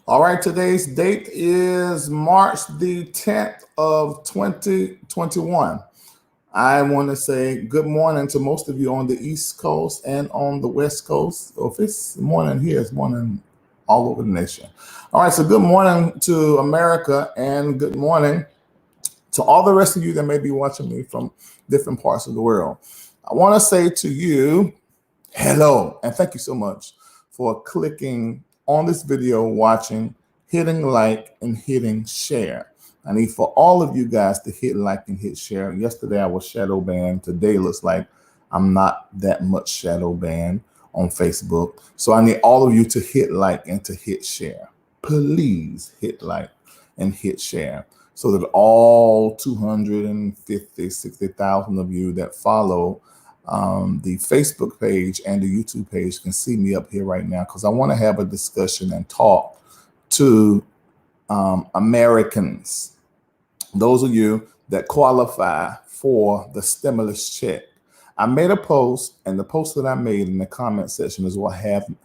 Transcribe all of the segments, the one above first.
All right, today's date is March the 10th of 2021. I want to say good morning to most of you on the East Coast and on the West Coast. Or if it's morning here, it's morning all over the nation. All right, so good morning to America and good morning to all the rest of you that may be watching me from different parts of the world. I want to say to you, hello, and thank you so much for clicking on this video, watching, hitting like, and hitting share. I need for all of you guys to hit like and hit share. Yesterday I was shadow banned. Today looks like I'm not that much shadow banned on Facebook. So I need all of you to hit like and to hit share. Please hit like and hit share so that all 250, 60,000 of you that follow the Facebook page and the YouTube page can see me up here right now, because I want to have a discussion and talk to Americans, those of you that qualify for the stimulus check. I made a post, and the post that I made in the comment section is what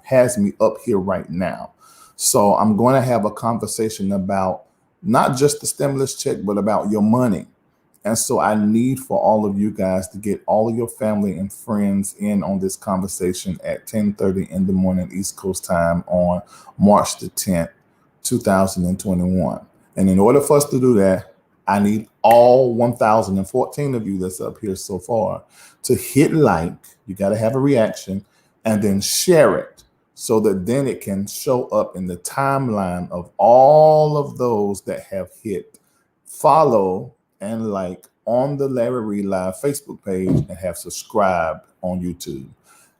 has me up here right now. So I'm going to have a conversation about not just the stimulus check, but about your money. And so I need for all of you guys to get all of your family and friends in on this conversation at 10:30 in the morning East Coast time on March the 10th, 2021. And in order for us to do that, I need all 1,014 of you that's up here so far to hit like. You got to have a reaction and then share it so that then it can show up in the timeline of all of those that have hit follow and like on the Larry Reid Live Facebook page and have subscribed on YouTube.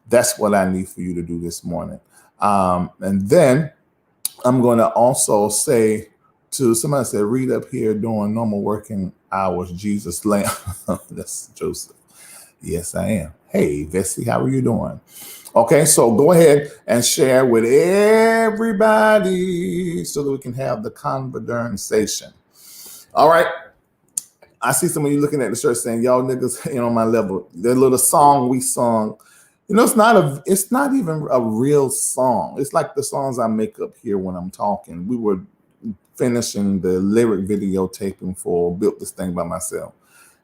That's what I need for you to do this morning. And then I'm going to also say to somebody said, Reid up here doing normal working hours, Jesus Lamb. That's Joseph. Yes, I am. Hey, Vessi, how are you doing? Okay, so go ahead and share with everybody so that we can have the conversation. All right. I see some of you looking at the shirt saying, y'all niggas ain't on my level. The little song we sung, it's not even a real song. It's like the songs I make up here when I'm talking. We were finishing the lyric videotaping for Built This Thing by Myself.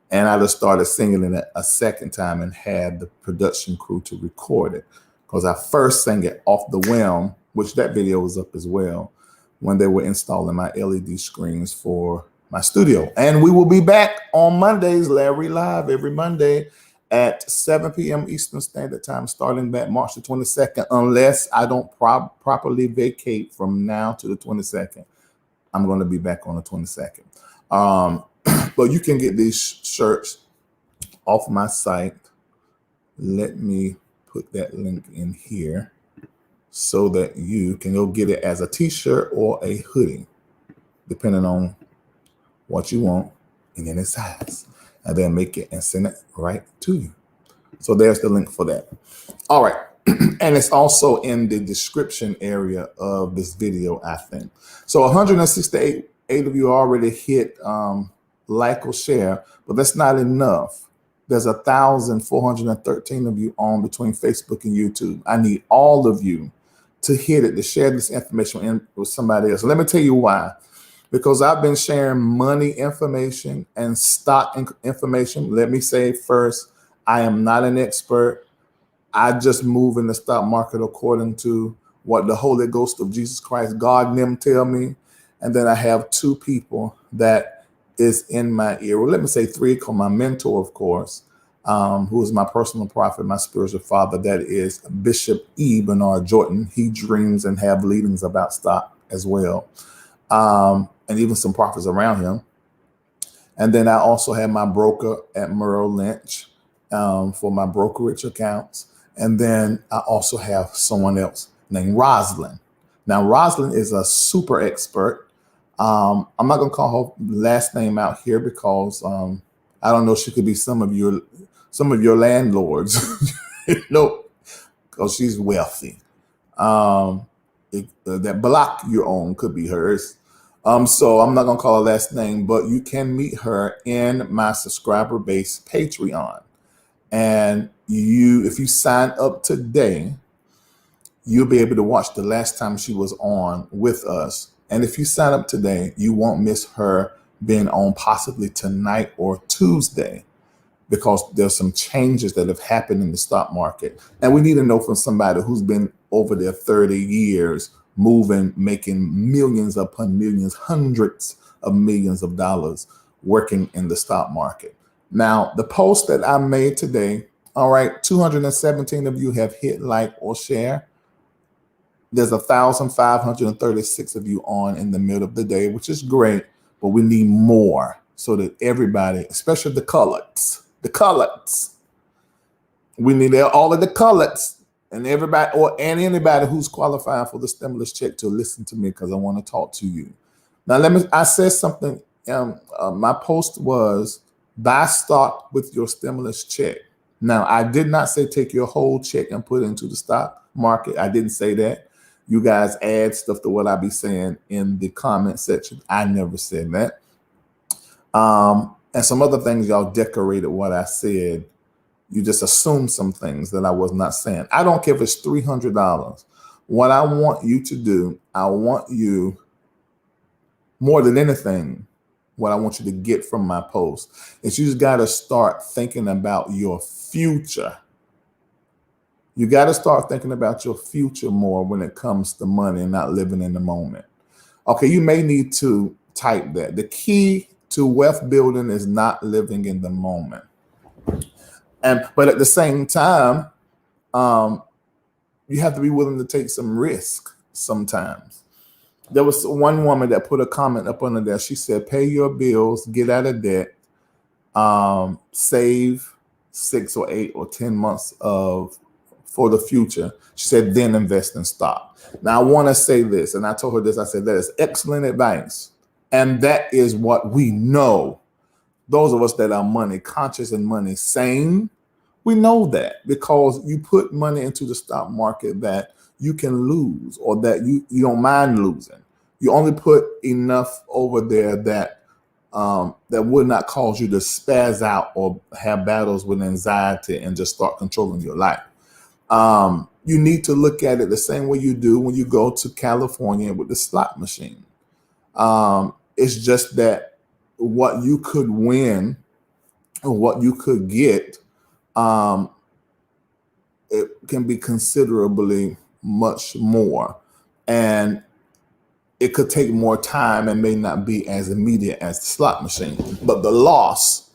And I just started singing it a second time and had the production crew to record it. Because I first sang it off the whim, which that video was up as well, when they were installing my LED screens for my studio. And we will be back on Mondays, Larry Live, every Monday at 7 p.m. Eastern Standard Time, starting back March the 22nd, unless I don't properly vacate from now to the 22nd. I'm going to be back on the 22nd. But you can get these shirts off my site. Let me put that link in here so that you can go get it as a t-shirt or a hoodie, depending on what you want in any size, and then make it and send it right to you. So there's the link for that. All right. And it's also in the description area of this video, I think. So 168 of you already hit like or share, but that's not enough. There's 1,413 of you on between Facebook and YouTube. I need all of you to hit it, to share this information with somebody else. Let me tell you why. Because I've been sharing money information and stock information. Let me say first, I am not an expert. I just move in the stock market according to what the Holy Ghost of Jesus Christ, God and them tell me. And then I have two people that is in my ear. Well, let me say three, because my mentor, of course, who is my personal prophet, my spiritual father, that is Bishop E. Bernard Jordan. He dreams and have leadings about stock as well. And even some prophets around him. And then I also have my broker at Merrill Lynch for my brokerage accounts. And then I also have someone else named Rosalind. Now, Rosalind is a super expert. I'm not going to call her last name out here because I don't know, she could be some of your landlords, because she's wealthy. That block you own could be hers. So I'm not going to call her last name, but you can meet her in my subscriber base Patreon. And if you sign up today, you'll be able to watch the last time she was on with us. And if you sign up today, you won't miss her being on possibly tonight or Tuesday, because there's some changes that have happened in the stock market. And we need to know from somebody who's been over there 30 years, moving, making millions upon millions, hundreds of millions of dollars working in the stock market. Now, the post that I made today, all right, 217 of you have hit like or share. There's 1,536 of you on in the middle of the day, which is great, but we need more so that everybody, especially the coloreds, we need all of the coloreds and everybody, and anybody who's qualifying for the stimulus check to listen to me, because I want to talk to you. Now, I said something. My post was buy stock with your stimulus check. Now, I did not say take your whole check and put it into the stock market. I didn't say that. You guys add stuff to what I be saying in the comment section. I never said that. And some other things y'all decorated what I said. You just assumed some things that I was not saying. I don't care if it's $300. What I want you to do, I want you, more than anything, what I want you to get from my post is you just got to start thinking about your future. You got to start thinking about your future more when it comes to money and not living in the moment. Okay, you may need to type that. The key to wealth building is not living in the moment. But at the same time, you have to be willing to take some risk sometimes. There was one woman that put a comment up under there. She said, pay your bills, get out of debt, save 6 or 8 or 10 months for the future. She said, then invest in stock. Now, I want to say this, and I told her this. I said, that is excellent advice. And that is what we know. Those of us that are money conscious and money sane, we know that, because you put money into the stock market that you can lose, or that you don't mind losing. You only put enough over there that would not cause you to spaz out or have battles with anxiety and just start controlling your life. You need to look at it the same way you do when you go to California with the slot machine. It's just that what you could win or what you could get, it can be considerably much more, and it could take more time and may not be as immediate as the slot machine, but the loss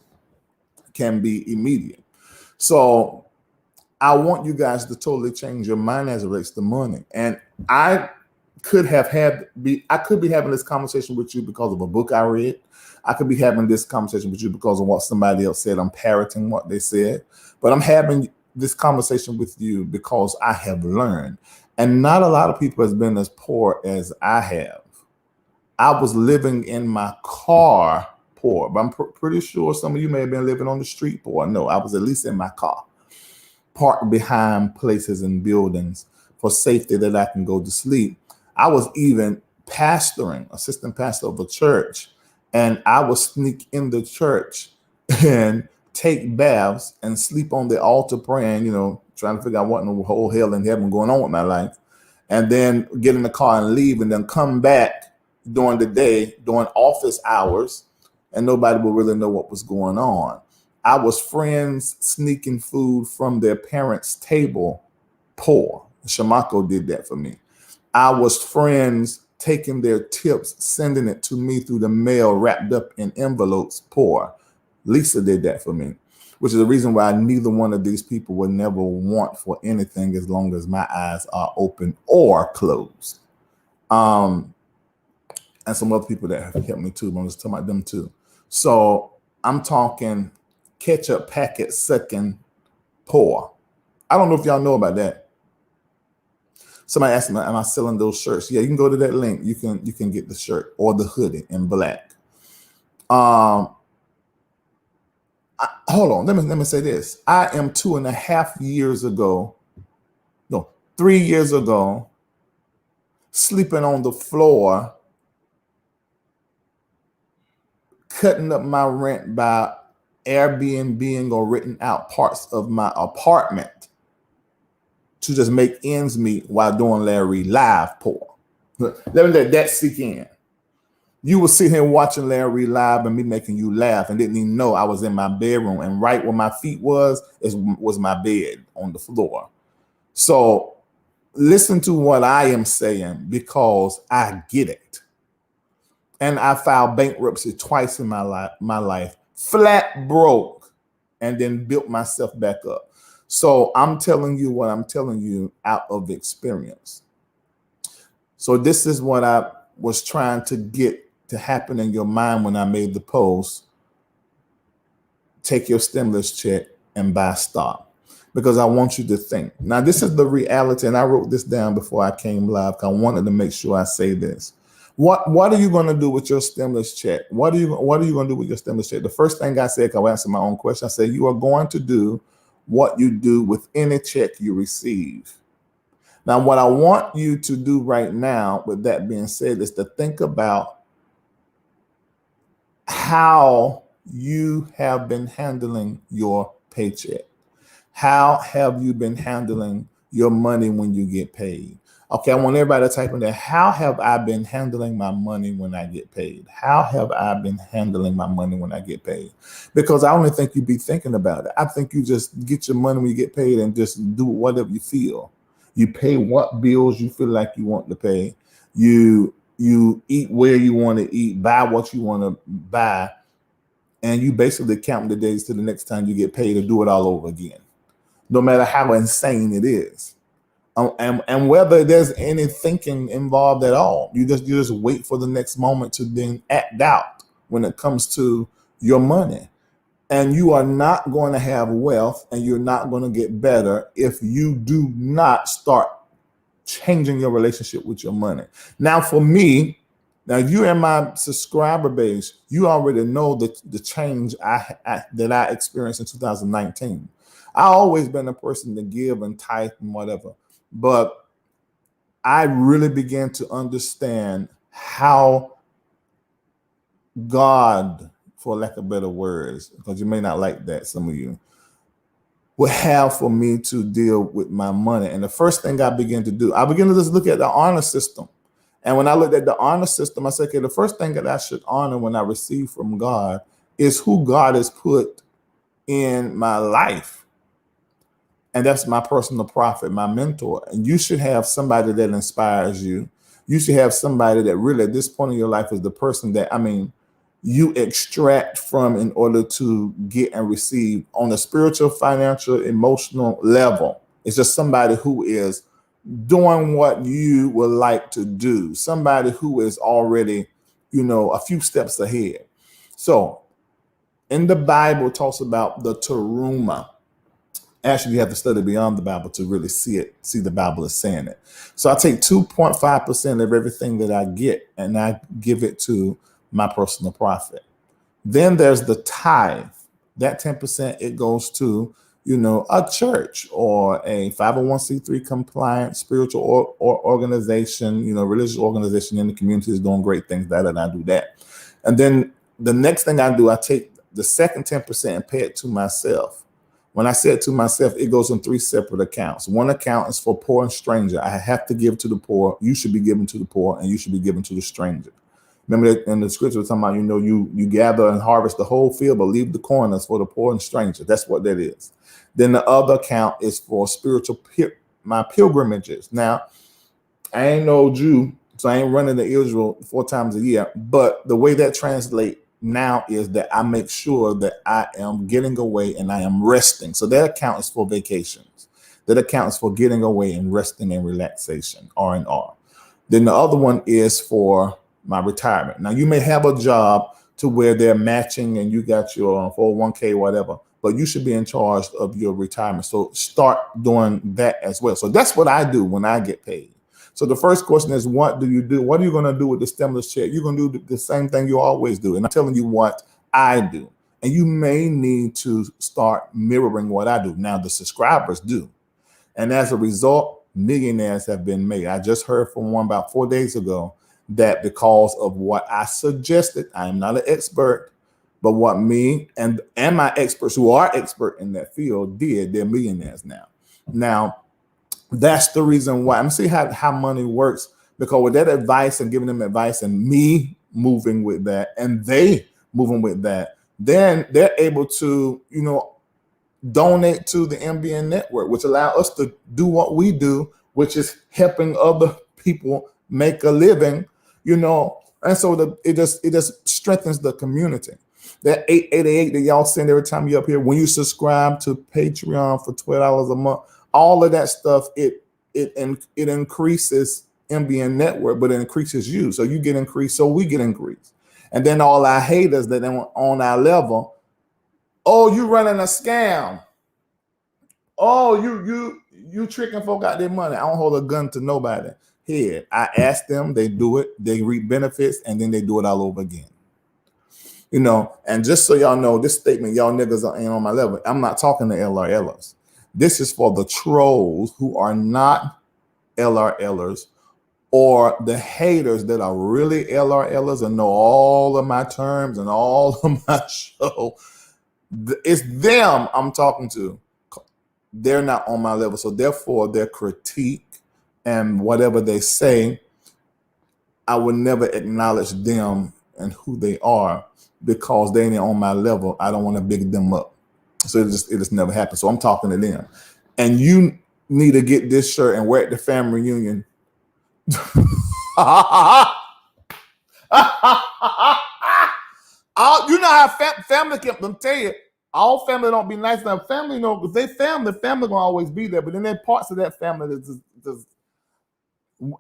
can be immediate. So I want you guys to totally change your mind as it relates to money. And I could be having this conversation with you because of a book I read. I could be having this conversation with you because of what somebody else said. I'm parroting what they said, but I'm having this conversation with you because I have learned. And not a lot of people has been as poor as I have. I was living in my car poor, but I'm pretty sure some of you may have been living on the street poor. No, I was at least in my car, parked behind places and buildings for safety that I can go to sleep. I was even assistant pastor of a church, and I would sneak in the church and take baths and sleep on the altar praying, trying to figure out what in the whole hell in heaven going on with my life, and then get in the car and leave, and then come back during the day, during office hours, and nobody would really know what was going on. I was friends sneaking food from their parents' table, poor. Shamako did that for me. I was friends taking their tips, sending it to me through the mail, wrapped up in envelopes, poor. Lisa did that for me, which is the reason why neither one of these people would never want for anything as long as my eyes are open or closed. And some other people that have helped me too, but I'm just talking about them too. So I'm talking ketchup packet sucking poor. I don't know if y'all know about that. Somebody asked me, am I selling those shirts? Yeah, you can go to that link. You can get the shirt or the hoodie in black. Hold on. Let me say this. I am 3 years ago, sleeping on the floor, cutting up my rent by Airbnb or renting out parts of my apartment to just make ends meet while doing Larry Reid Live poor. Let me let that sink in. You were sitting here watching Larry Reid Live and me making you laugh and didn't even know I was in my bedroom, and right where my feet was my bed on the floor. So listen to what I am saying, because I get it. And I filed bankruptcy twice in my life, flat broke, and then built myself back up. So I'm telling you what I'm telling you out of experience. So this is what I was trying to get to happen in your mind when I made the post. Take your stimulus check and buy stock, because I want you to think. Now, this is the reality, and I wrote this down before I came live because I wanted to make sure I say this. What are you going to do with your stimulus check? What are you going to do with your stimulus check? The first thing I said, because I answered my own question, I said you are going to do what you do with any check you receive. Now, what I want you to do right now, with that being said, is to think about how you have been handling your paycheck. How have you been handling your money when you get paid? Okay, I want everybody to type in there. How have I been handling my money when I get paid? How have I been handling my money when I get paid? Because I only think you be thinking about it. I think you just get your money when you get paid and just do whatever you feel. You pay what bills you feel like you want to pay. You eat where you want to eat, buy what you want to buy, and you basically count the days to the next time you get paid to do it all over again, no matter how insane it is. And whether there's any thinking involved at all, you just wait for the next moment to then act out when it comes to your money. And you are not going to have wealth, and you're not going to get better if you do not start changing your relationship with your money. Now, for me, now you're in my subscriber base, you already know the change that I experienced in 2019. I always been a person to give and tithe and whatever, but I really began to understand how God, for lack of better words, because you may not like that, some of you, would have for me to deal with my money. And the first thing I began to do, I began to just look at the honor system. And when I looked at the honor system, I said, okay, the first thing that I should honor when I receive from God is who God has put in my life. And that's my personal prophet, my mentor. And you should have somebody that inspires you. You should have somebody that really at this point in your life is the person that, you extract from in order to get and receive on a spiritual, financial, emotional level. It's just somebody who is doing what you would like to do, somebody who is already, a few steps ahead. So in the Bible, it talks about the teruma. Actually, you have to study beyond the Bible to really see the Bible is saying it. So I take 2.5% of everything that I get and I give it to my personal profit. Then there's the tithe. That 10%, it goes to, a church or a 501c3 compliant spiritual or organization, religious organization in the community is doing great things, and I do that. And then the next thing I do, I take the second 10% and pay it to myself. When I say it to myself, it goes in 3 separate accounts. One account is for poor and stranger. I have to give to the poor. You should be giving to the poor, and you should be giving to the stranger. Remember that in the scripture, we're talking about, you gather and harvest the whole field, but leave the corners for the poor and stranger. That's what that is. Then the other account is for spiritual, my pilgrimages. Now, I ain't no Jew, so I ain't running to Israel 4 times a year. But the way that translates now is that I make sure that I am getting away and I am resting. So that account is for vacations. That account is for getting away and resting and relaxation, R&R. Then the other one is for my retirement. Now, you may have a job to where they're matching and you got your 401k, whatever, but you should be in charge of your retirement. So start doing that as well. So that's what I do when I get paid. So the first question is, what do you do? What are you going to do with the stimulus check? You're going to do the same thing you always do. And I'm telling you what I do. And you may need to start mirroring what I do. Now, the subscribers do. And as a result, millionaires have been made. I just heard from one about 4 days ago that because of what I suggested, I am not an expert, but what me and my experts who are expert in that field did, they're millionaires now. Now, That's the reason why. I'm see how money works, because with that advice and giving them advice and me moving with that and they moving with that, then they're able to, donate to the MBN network, which allow us to do what we do, which is helping other people make a living, and so it just strengthens the community. That 888 that y'all send every time you're up here, when you subscribe to Patreon for $12 a month, all of that stuff, it increases MBN network, but it increases you. So you get increased, so we get increased. And then all our haters that on our level, oh, you running a scam. Oh, you tricking folk out their money. I don't hold a gun to nobody. Here, I ask them, they do it, they reap benefits, and then they do it all over again. And just so y'all know, this statement, y'all niggas ain't on my level. I'm not talking to LRLers. This is for the trolls who are not LRLers, or the haters that are really LRLers and know all of my terms and all of my show. It's them I'm talking to. They're not on my level. So therefore, their critique and whatever they say, I would never acknowledge them and who they are, because they ain't on my level. I don't want to big them up. So it just never happened. So I'm talking to them. And you need to get this shirt and wear it at the family reunion. You know how family kept them tell you, all family don't be nice. Now family, because they family gonna always be there. But then there are parts of that family that just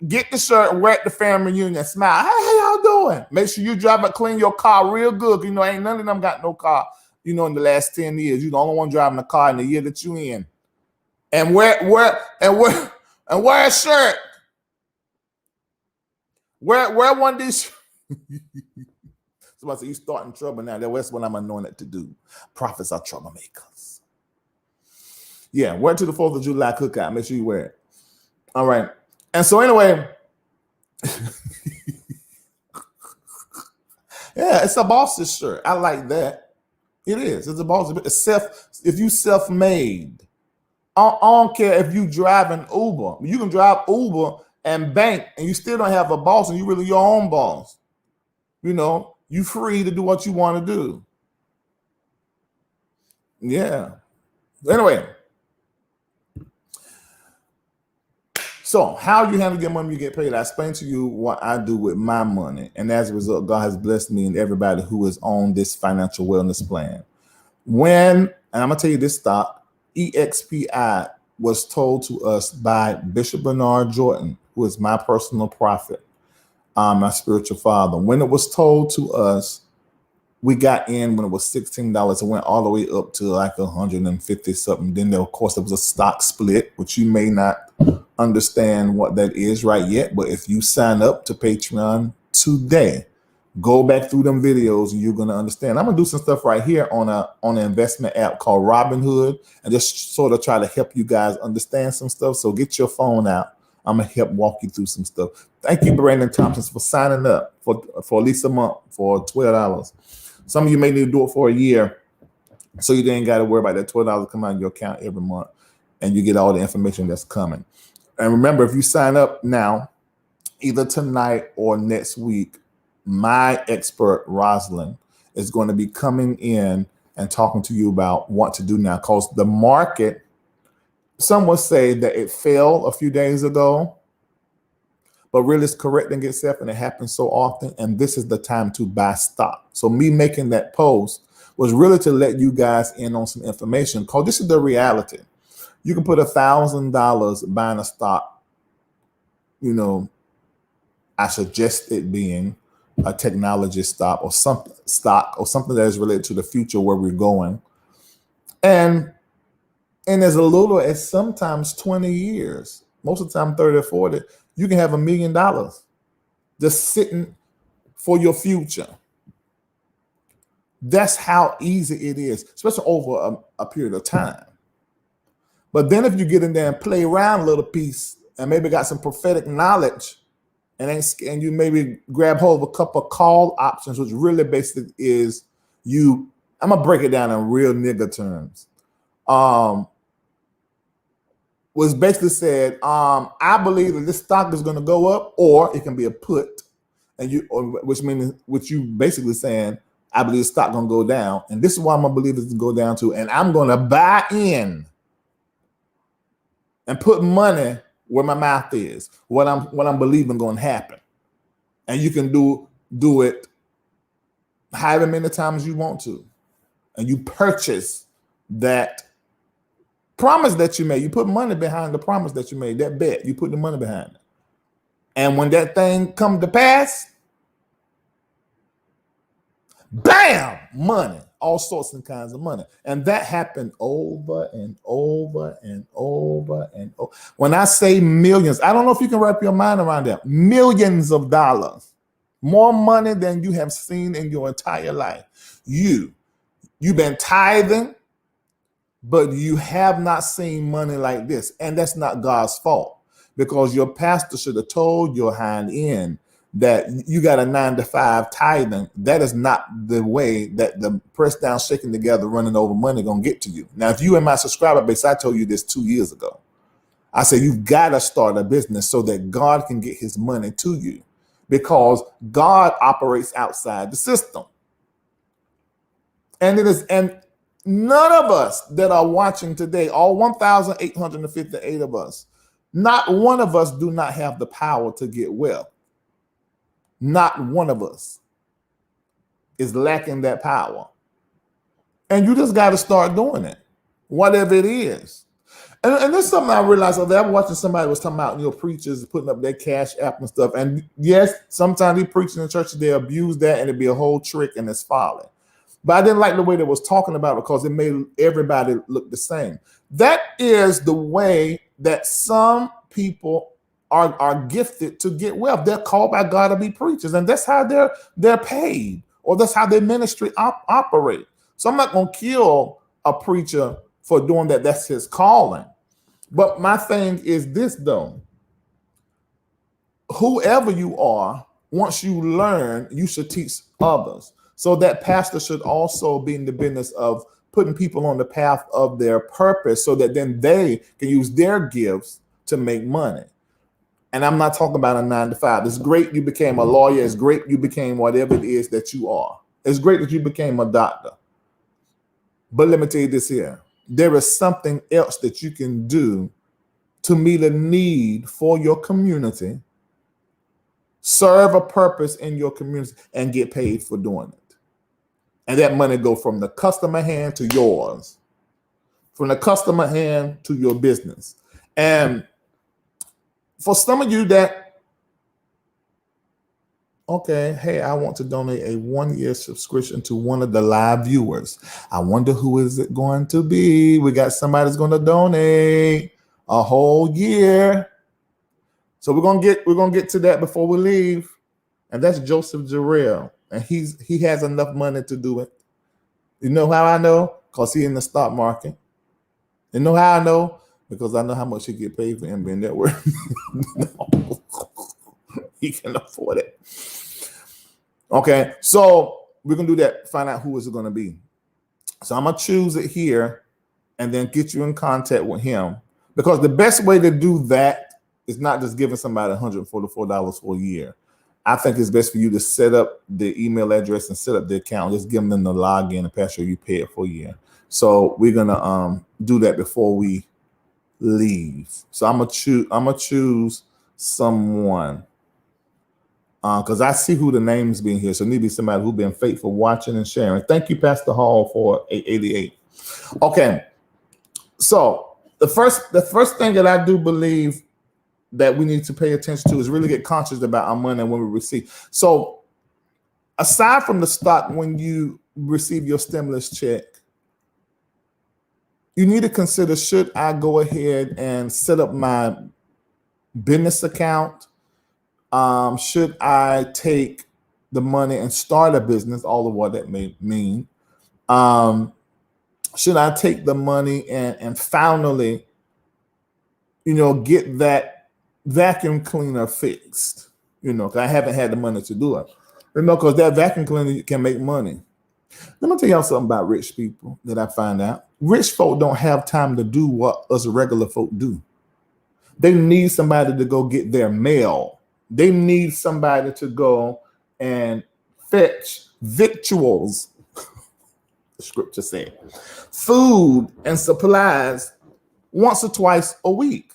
get the shirt and wear it at the family reunion. Smile. Hey, how y'all doing? Make sure you drive it, clean your car real good. Ain't none of them got no car. In the last 10 years, you're the only one driving a car in the year that you in. And wear a shirt. Wear one of these. Somebody say you starting trouble now. That's what I'm anointed to do. Prophets are troublemakers. Yeah, wear it to the 4th of July cookout. Make sure you wear it. All right. And so anyway, yeah, it's a boss's shirt. I like that. It is. It's a boss. It's if you self-made. I don't care if you drive an Uber. You can drive Uber and bank, and you still don't have a boss, and you really your own boss. You free to do what you want to do. Yeah. Anyway. So how you handle your money, you get paid. I explained to you what I do with my money. And as a result, God has blessed me and everybody who is on this financial wellness plan. And I'm going to tell you this stock, EXPI, was told to us by Bishop Bernard Jordan, who is my personal prophet, my spiritual father. When it was told to us, we got in when it was $16. It went all the way up to like 150 something. Then of course there was a stock split, which you may not understand what that is right yet. But if you sign up to Patreon today, go back through them videos and you're gonna understand. I'm gonna do some stuff right here on an investment app called Robinhood, and just sort of try to help you guys understand some stuff. So get your phone out. I'm gonna help walk you through some stuff. Thank you, Brandon Thompson, for signing up for at least a month for $12. Some of you may need to do it for a year, so you ain't got to worry about that $12 come out of your account every month, and you get all the information that's coming. And remember, if you sign up now, either tonight or next week, my expert Rosalind is going to be coming in and talking to you about what to do now, because the market, some would say that it fell a few days ago, but really it's correcting itself, and it happens so often. And this is the time to buy stock. So me making that post was really to let you guys in on some information, because this is the reality. You can put $1,000 buying a stock. I suggest it being a technology stock or something that is related to the future, where we're going. And as a little as sometimes 20 years, most of the time 30 or 40, you can have $1 million just sitting for your future. That's how easy it is, especially over a period of time. But then if you get in there and play around a little piece and maybe got some prophetic knowledge, and you maybe grab hold of a couple of call options, which really basically is I'm gonna break it down in real nigga terms. was basically said, I believe that this stock is going to go up, or it can be a put, and which you basically saying, I believe the stock going to go down, and this is why I'm going to believe it's going to go down to, and I'm going to buy in and put money where my mouth is, what I'm believing going to happen, and you can do it however many times you want to, and you purchase that promise that you made. You put money behind the promise that you made, that bet. You put the money behind it. And when that thing come to pass, bam, money, all sorts and kinds of money. And that happened over and over and over and over. When I say millions, I don't know if you can wrap your mind around that. Millions of dollars, more money than you have seen in your entire life. You've been tithing, but you have not seen money like this. And that's not God's fault, because your pastor should have told your hind end that you got a 9-to-5 tithing. That is not the way that the pressed down, shaking together, running over money going to get to you. Now, if you in my subscriber base, I told you this 2 years ago. I said, you've got to start a business so that God can get his money to you, because God operates outside the system. And none of us that are watching today, all 1,858 of us, not one of us do not have the power to get wealth. Not one of us is lacking that power. And you just got to start doing it, whatever it is. And there's something I realized. I'm watching somebody was talking about, preachers putting up their cash app and stuff. And yes, sometimes they preach in the churches, they abuse that, and it'd be a whole trick, and it's folly. But I didn't like the way they was talking about it, because it made everybody look the same. That is the way that some people are gifted to get wealth. They're called by God to be preachers, and that's how they're paid, or that's how their ministry operate. So I'm not going to kill a preacher for doing that. That's his calling. But my thing is this, though. Whoever you are, once you learn, you should teach others. So that pastor should also be in the business of putting people on the path of their purpose, so that then they can use their gifts to make money. And I'm not talking about a 9-to-5. It's great you became a lawyer. It's great you became whatever it is that you are. It's great that you became a doctor. But let me tell you this here. There is something else that you can do to meet a need for your community, serve a purpose in your community, and get paid for doing it. And that money go from the customer hand to yours, from the customer hand to your business. And for some of you that, okay, hey, I want to donate a 1-year subscription to one of the live viewers. I wonder who is it going to be? We got somebody that's going to donate a whole year. So we're gonna get to that before we leave. And that's Joseph Jarrell. And he has enough money to do it. You know how I know? Because he's in the stock market. You know how I know? Because I know how much he get paid for MB Network. No. He can afford it. Okay, so we're gonna do that, find out who is it gonna be. So I'm gonna choose it here and then get you in contact with him. Because the best way to do that is not just giving somebody $144 for a year. I think it's best for you to set up the email address and set up the account. Just give them the login and password. You pay it for a year. So we're gonna do that before we leave. So I'm gonna choose someone because I see who the names being here. So it need to be somebody who's been faithful, watching and sharing. Thank you, Pastor Hall, for 888. Okay, so the first thing that I do believe that we need to pay attention to is really get conscious about our money and when we receive. So aside from the stock, when you receive your stimulus check, you need to consider, should I go ahead and set up my business account? Should I take the money and start a business, all of what that may mean? Should I take the money and finally, get that vacuum cleaner fixed? Because I haven't had the money to do it. Because that vacuum cleaner can make money. Let me tell y'all something about rich people that I find out. Rich folk don't have time to do what us regular folk do. They need somebody to go get their mail. They need somebody to go and fetch victuals, the scripture said, food and supplies once or twice a week.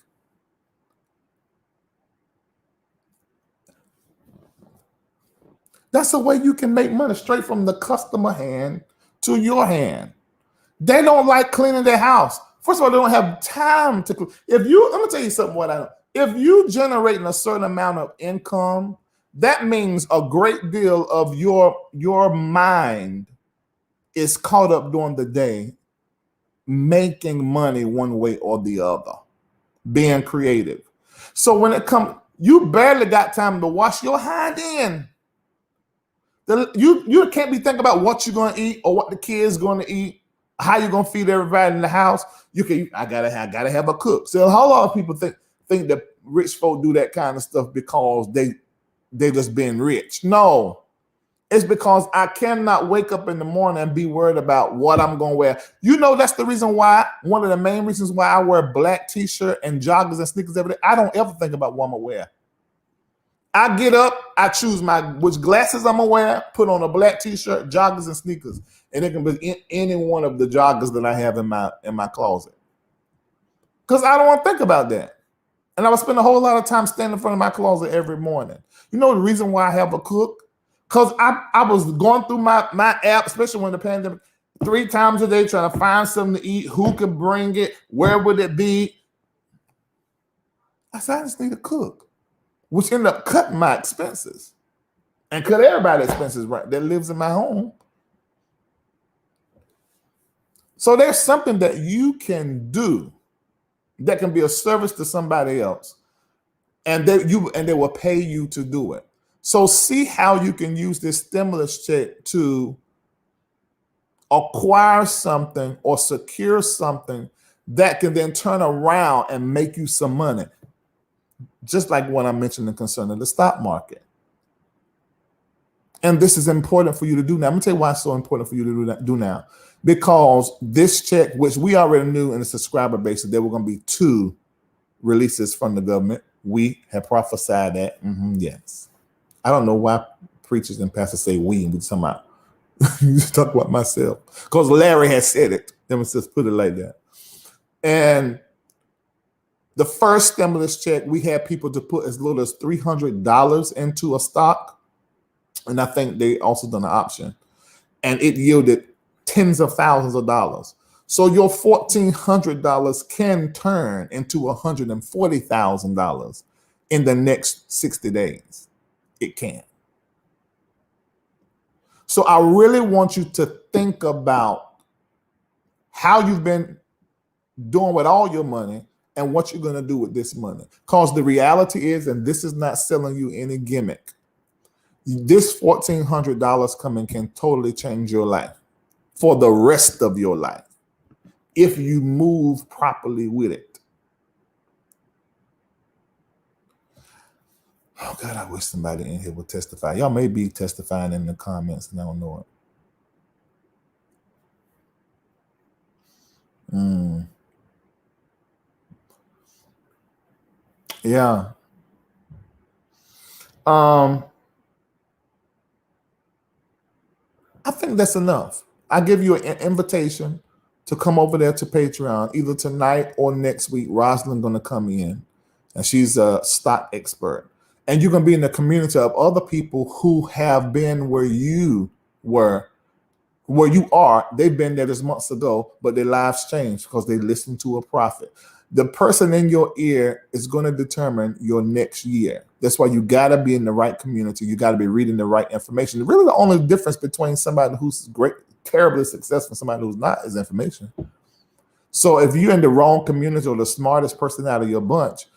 That's a way you can make money straight from the customer hand to your hand. They don't like cleaning their house. First of all, they don't have time to clean. Let me tell you something what I know. If you generating a certain amount of income, that means a great deal of your mind is caught up during the day making money one way or the other, being creative. So when it comes, you barely got time to wash your hind end. You can't be thinking about what you're going to eat or what the kids going to eat, how you're going to feed everybody in the house. I gotta have a cook. So a whole lot of people think that rich folk do that kind of stuff because they just being rich. No, it's because I cannot wake up in the morning and be worried about what I'm going to wear. You know, that's the reason why, one of the main reasons why I wear black t-shirt and joggers and sneakers every day. I don't ever think about what I'm going to wear. I get up, I choose which glasses I'm gonna wear, put on a black t-shirt, joggers, and sneakers, and it can be any one of the joggers that I have in my closet. Because I don't want to think about that, and I would spend a whole lot of time standing in front of my closet every morning. You know the reason why I have a cook? Because I was going through my app, especially when the pandemic, 3 times a day trying to find something to eat. Who could bring it? Where would it be? I said I just need a cook, which ended up cutting my expenses and cut everybody's expenses right that lives in my home. So there's something that you can do that can be a service to somebody else, and they will pay you to do it. So see how you can use this stimulus check to acquire something or secure something that can then turn around and make you some money. Just like what I mentioned concerning the stock market. And this is important for you to do now. I'm going to tell you why it's so important for you to do now. Because this check, which we already knew in the subscriber base, that there were going to be 2 releases from the government. We have prophesied that. Yes. I don't know why preachers and pastors say we talking about. You talk about myself. Because Larry has said it. Let me just put it like that. And the first stimulus check, we had people to put as little as $300 into a stock. And I think they also done an option. And it yielded tens of thousands of dollars. So your $1,400 can turn into $140,000 in the next 60 days. It can. So I really want you to think about how you've been doing with all your money and what you're going to do with this money. Because the reality is, and this is not selling you any gimmick, this $1,400 coming can totally change your life for the rest of your life if you move properly with it. Oh God, I wish somebody in here would testify. Y'all may be testifying in the comments and I don't know it. Yeah. I think that's enough. I give you an invitation to come over there to Patreon either tonight or next week. Rosalind gonna come in, and she's a stock expert. And you're gonna be in the community of other people who have been where you were, where you are. They've been there just months ago, but their lives changed because they listened to a prophet. The person in your ear is going to determine your next year. That's why you got to be in the right community. You got to be reading the right information. Really, the only difference between somebody who's great, terribly successful, and somebody who's not is information. So if you're in the wrong community or the smartest person out of your bunch,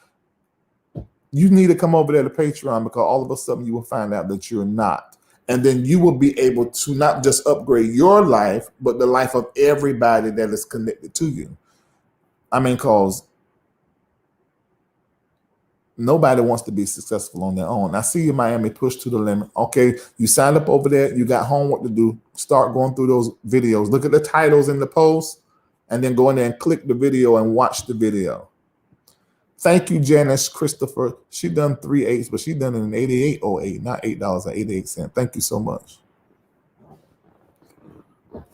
you need to come over there to Patreon, because all of a sudden you will find out that you're not. And then you will be able to not just upgrade your life, but the life of everybody that is connected to you. I mean, because nobody wants to be successful on their own. I see you, Miami, push to the limit. Okay, you signed up over there. You got homework to do. Start going through those videos. Look at the titles in the post, and then go in there and click the video and watch the video. Thank you, Janice Christopher. She done 3/8, but she done it in 88.08, not $8.88. Thank you so much.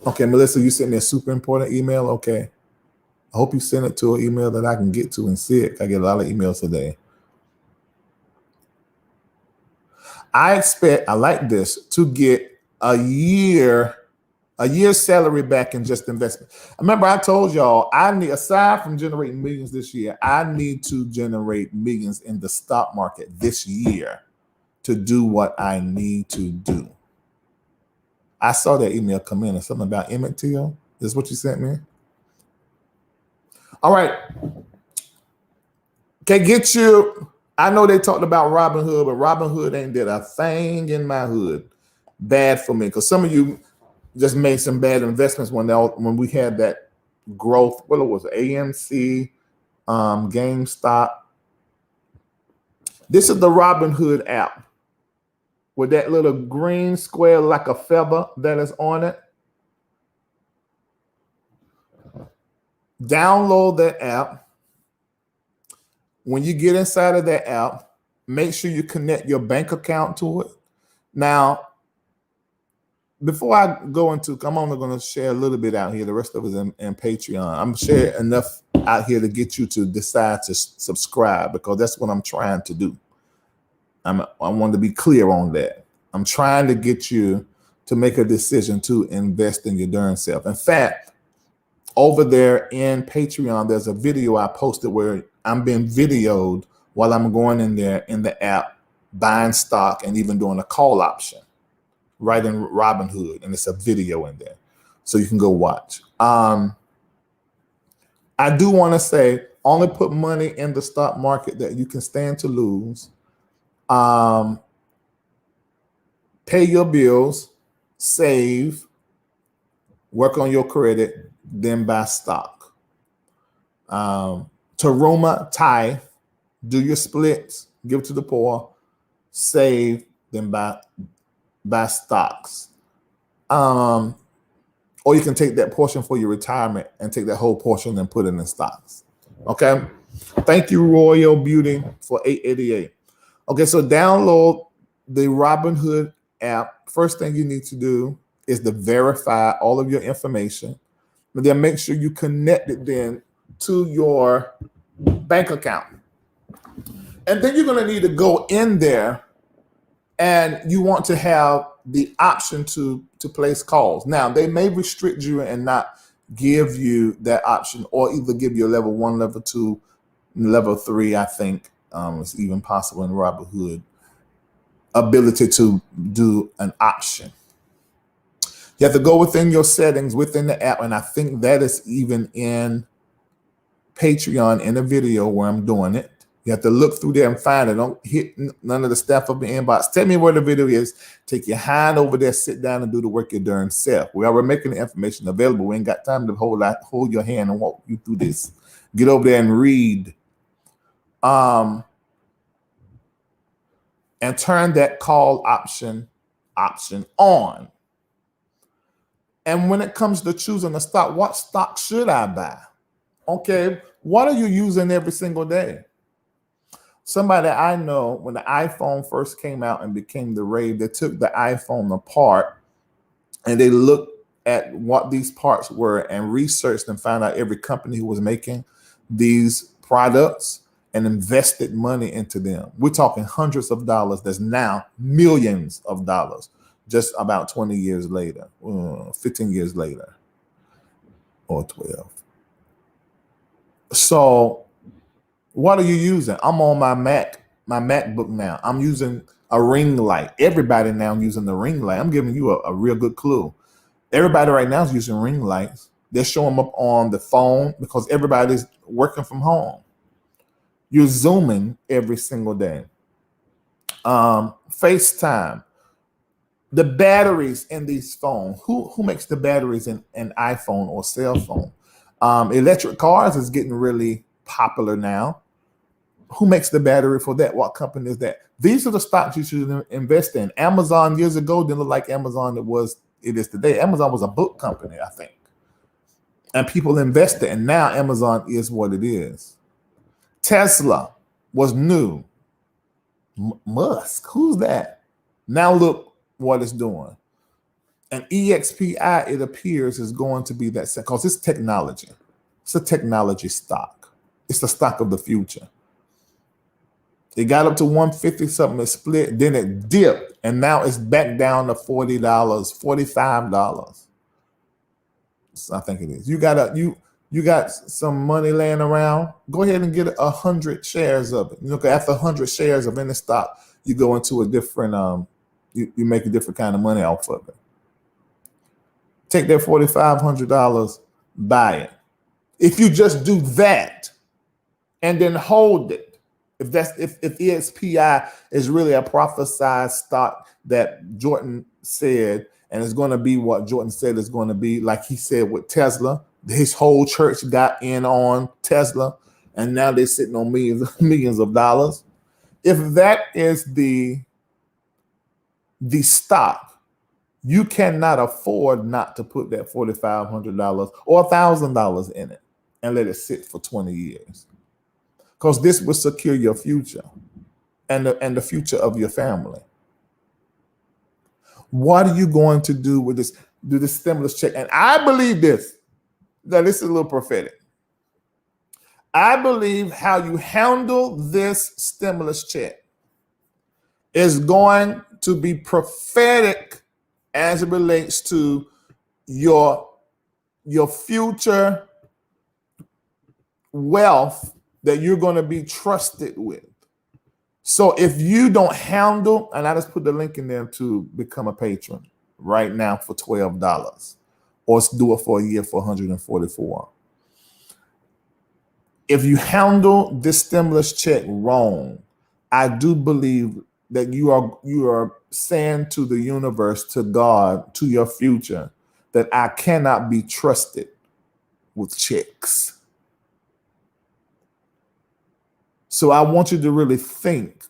Okay, Melissa, you sent me a super important email. Okay. I hope you send it to an email that I can get to and see it. I get a lot of emails today. I expect, I like this, to get a year's salary back in just investment. Remember, I told y'all, I need, aside from generating millions this year, I need to generate millions in the stock market this year to do what I need to do. I saw that email come in, or something about Emmett Till. This is what you sent me? All right. Okay, get you. I know they talked about Robinhood, but Robinhood ain't did a thing in my hood. Bad for me, because some of you just made some bad investments when we had that growth. What it was, AMC, GameStop. This is the Robinhood app with that little green square like a feather that is on it. Download that app. When you get inside of that app, make sure you connect your bank account to it. Now, before I go into, I'm only going to share a little bit out here. The rest of it is in Patreon. I'm sharing enough out here to get you to decide to subscribe, because that's what I'm trying to do. I want to be clear on that. I'm trying to get you to make a decision to invest in your darn self. In fact, over there in Patreon, there's a video I posted where I'm being videoed while I'm going in there in the app, buying stock and even doing a call option right in Robinhood. And it's a video in there, so you can go watch. I do want to say, only put money in the stock market that you can stand to lose. Pay your bills, save, work on your credit, then buy stock. Taruma, tithe, do your splits, give to the poor, save, then buy stocks. Or you can take that portion for your retirement and take that whole portion and put it in stocks. Okay. Thank you, Royal Beauty, for $8.88. Okay, so download the Robinhood app. First thing you need to do is to verify all of your information, and then make sure you connect it then to your bank account. And then you're going to need to go in there, and you want to have the option to place calls. Now, they may restrict you and not give you that option, or either give you a level 1, level 2, level 3, I think. It's even possible in Robinhood, ability to do an option. You have to go within your settings within the app, and I think that is even in Patreon in a video where I'm doing it. You have to look through there and find it. Don't hit none of the stuff up in the inbox. Tell me where the video is. Take your hand over there, sit down, and do the work your darn self. We are making the information available. We ain't got time to hold your hand and walk you through this. Get over there and read. And turn that call option on. And when it comes to choosing a stock, what stock should I buy? Okay, what are you using every single day? Somebody I know, when the iPhone first came out and became the rave, they took the iPhone apart and they looked at what these parts were and researched and found out every company who was making these products and invested money into them. We're talking hundreds of dollars. That's now millions of dollars, just about 20 years later, 15 years later, or 12. So what are you using? I'm on my MacBook now. I'm using a ring light. Everybody now using the ring light. I'm giving you a real good clue. Everybody right now is using ring lights. They're showing up on the phone because everybody's working from home. You're Zooming every single day. FaceTime. The batteries in these phones. Who makes the batteries in an iPhone or cell phone? Electric cars is getting really popular now. Who makes the battery for that? What company is that? These are the stocks you should invest in. Amazon years ago didn't look like Amazon it is today. Amazon was a book company, I think. And people invested, and now Amazon is what it is. Tesla was new. Musk, who's that? Now look what it's doing. And EXPI, it appears, is going to be that, because it's technology. It's a technology stock. It's the stock of the future. It got up to 150 something, it split, then it dipped, and now it's back down to $40, $45. So I think it is. You got some money laying around. Go ahead and get 100 shares of it. After 100 shares of any stock, you go into a different you make a different kind of money off of it. Take that $4,500, buy it. If you just do that and then hold it, if EXPI is really a prophesied stock that Jordan said, and it's going to be what Jordan said it's going to be, like he said with Tesla, his whole church got in on Tesla, and now they're sitting on millions of dollars. If that is the stock, you cannot afford not to put that $4,500 or $1,000 in it and let it sit for 20 years. Because this will secure your future and the future of your family. What are you going to do with this? Do this stimulus check? And I believe this. Now, this is a little prophetic. I believe how you handle this stimulus check is going to be prophetic as it relates to your future wealth that you're going to be trusted with. So if you don't handle, and I just put the link in there to become a patron right now for $12, or do it for a year for $144. If you handle this stimulus check wrong, I do believe that you are saying to the universe, to God, to your future, that I cannot be trusted with checks. So I want you to really think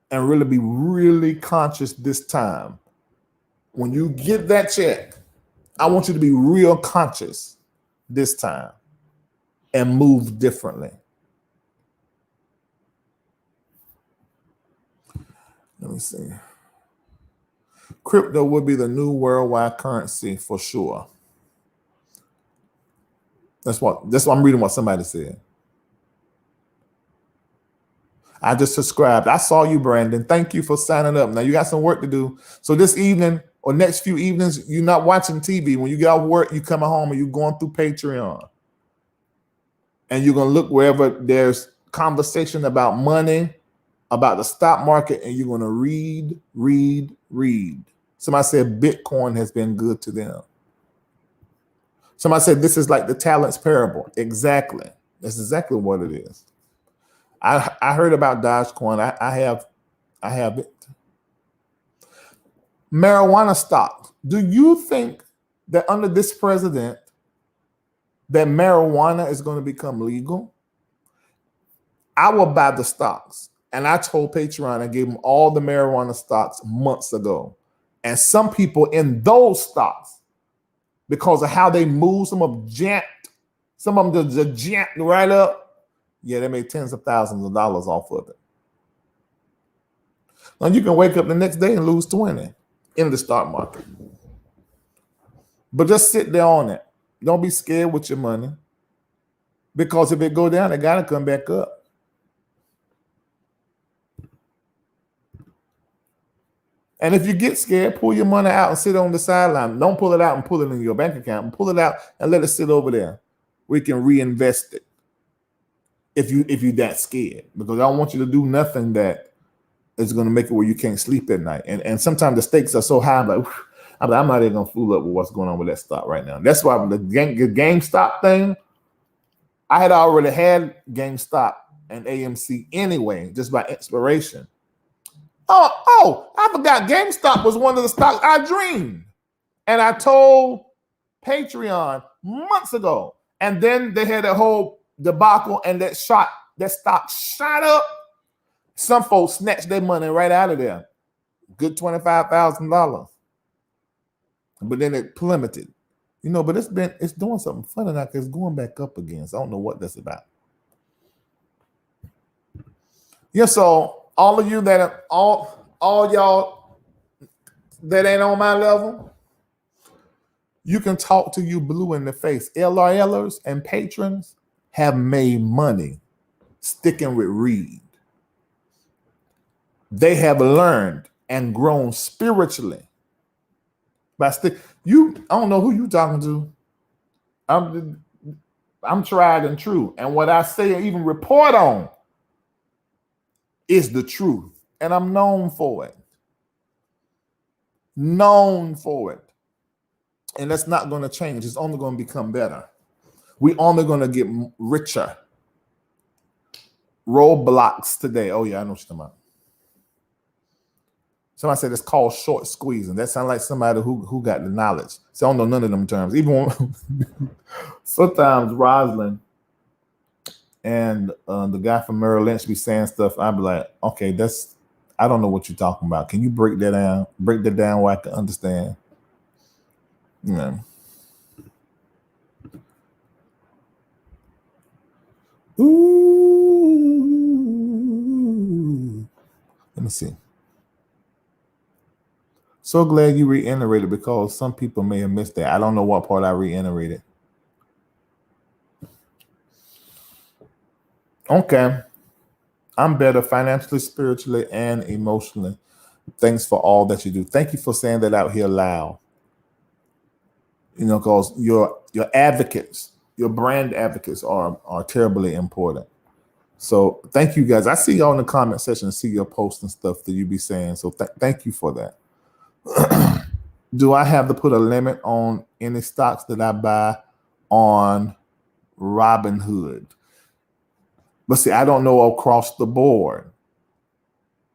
and really be really conscious this time. When you get that check, I want you to be real conscious this time and move differently. Let me see. Crypto would be the new worldwide currency for sure. That's what I'm reading what somebody said. I just subscribed. I saw you, Brandon. Thank you for signing up. Now you got some work to do. So this evening or next few evenings, you're not watching TV. When you get off work, you come home and you're going through Patreon. And you're going to look wherever there's conversation about money, about the stock market, and you're going to read. Somebody said Bitcoin has been good to them. Somebody said this is like the talents parable. Exactly. That's exactly what it is. I heard about Dogecoin. I have it. Marijuana stock. Do you think that under this president that marijuana is going to become legal? I will buy the stocks. And I told Patreon, I gave them all the marijuana stocks months ago. And some people in those stocks, because of how they move, some of them just jacked right up. Yeah, they made tens of thousands of dollars off of it. Now you can wake up the next day and lose 20 in the stock market. But just sit there on it. Don't be scared with your money. Because if it go down, it got to come back up. And if you get scared, pull your money out and sit on the sideline. Don't pull it out and pull it in your bank account. Pull it out and let it sit over there. We can reinvest it. If you that scared, because I don't want you to do nothing that is going to make it where you can't sleep at night. And sometimes the stakes are so high, I'm not even going to fool up with what's going on with that stock right now. That's why the GameStop thing, I had already had GameStop and AMC anyway, just by inspiration. Oh, I forgot GameStop was one of the stocks I dreamed. And I told Patreon months ago. And then they had a whole debacle and that stock shot up. Some folks snatched their money right out of there. Good $25,000. But then it plummeted. But it's doing something funny now because it's going back up again. So I don't know what that's about. Yeah, so all of you that all y'all that ain't on my level, you can talk to you blue in the face. LRLers and patrons have made money sticking with Reid. They have learned and grown spiritually by stick. I don't know who you talking to. I'm tried and true, and what I say or even report on is the truth, and I'm known for it. Known for it, and that's not going to change. It's only going to become better. We're only going to get richer. Roadblocks today. Oh yeah, I know what you're talking about. Somebody said it's called short squeezing. That sounds like somebody who got the knowledge. So I don't know none of them terms. Even when, sometimes Rosalind and the guy from Merrill Lynch be saying stuff, I'd be like, okay, I don't know what you're talking about. Can you break that down? Break that down where I can understand. Yeah. Ooh. Let me see. So glad you reiterated because some people may have missed that. I don't know what part I reiterated. Okay. I'm better financially, spiritually, and emotionally. Thanks for all that you do. Thank you for saying that out here loud. You know, because your advocates, your brand advocates are terribly important. So thank you guys. I see y'all in the comment section and see your posts and stuff that you be saying. So thank you for that. Do I have to put a limit on any stocks that I buy on Robinhood? But see, I don't know across the board.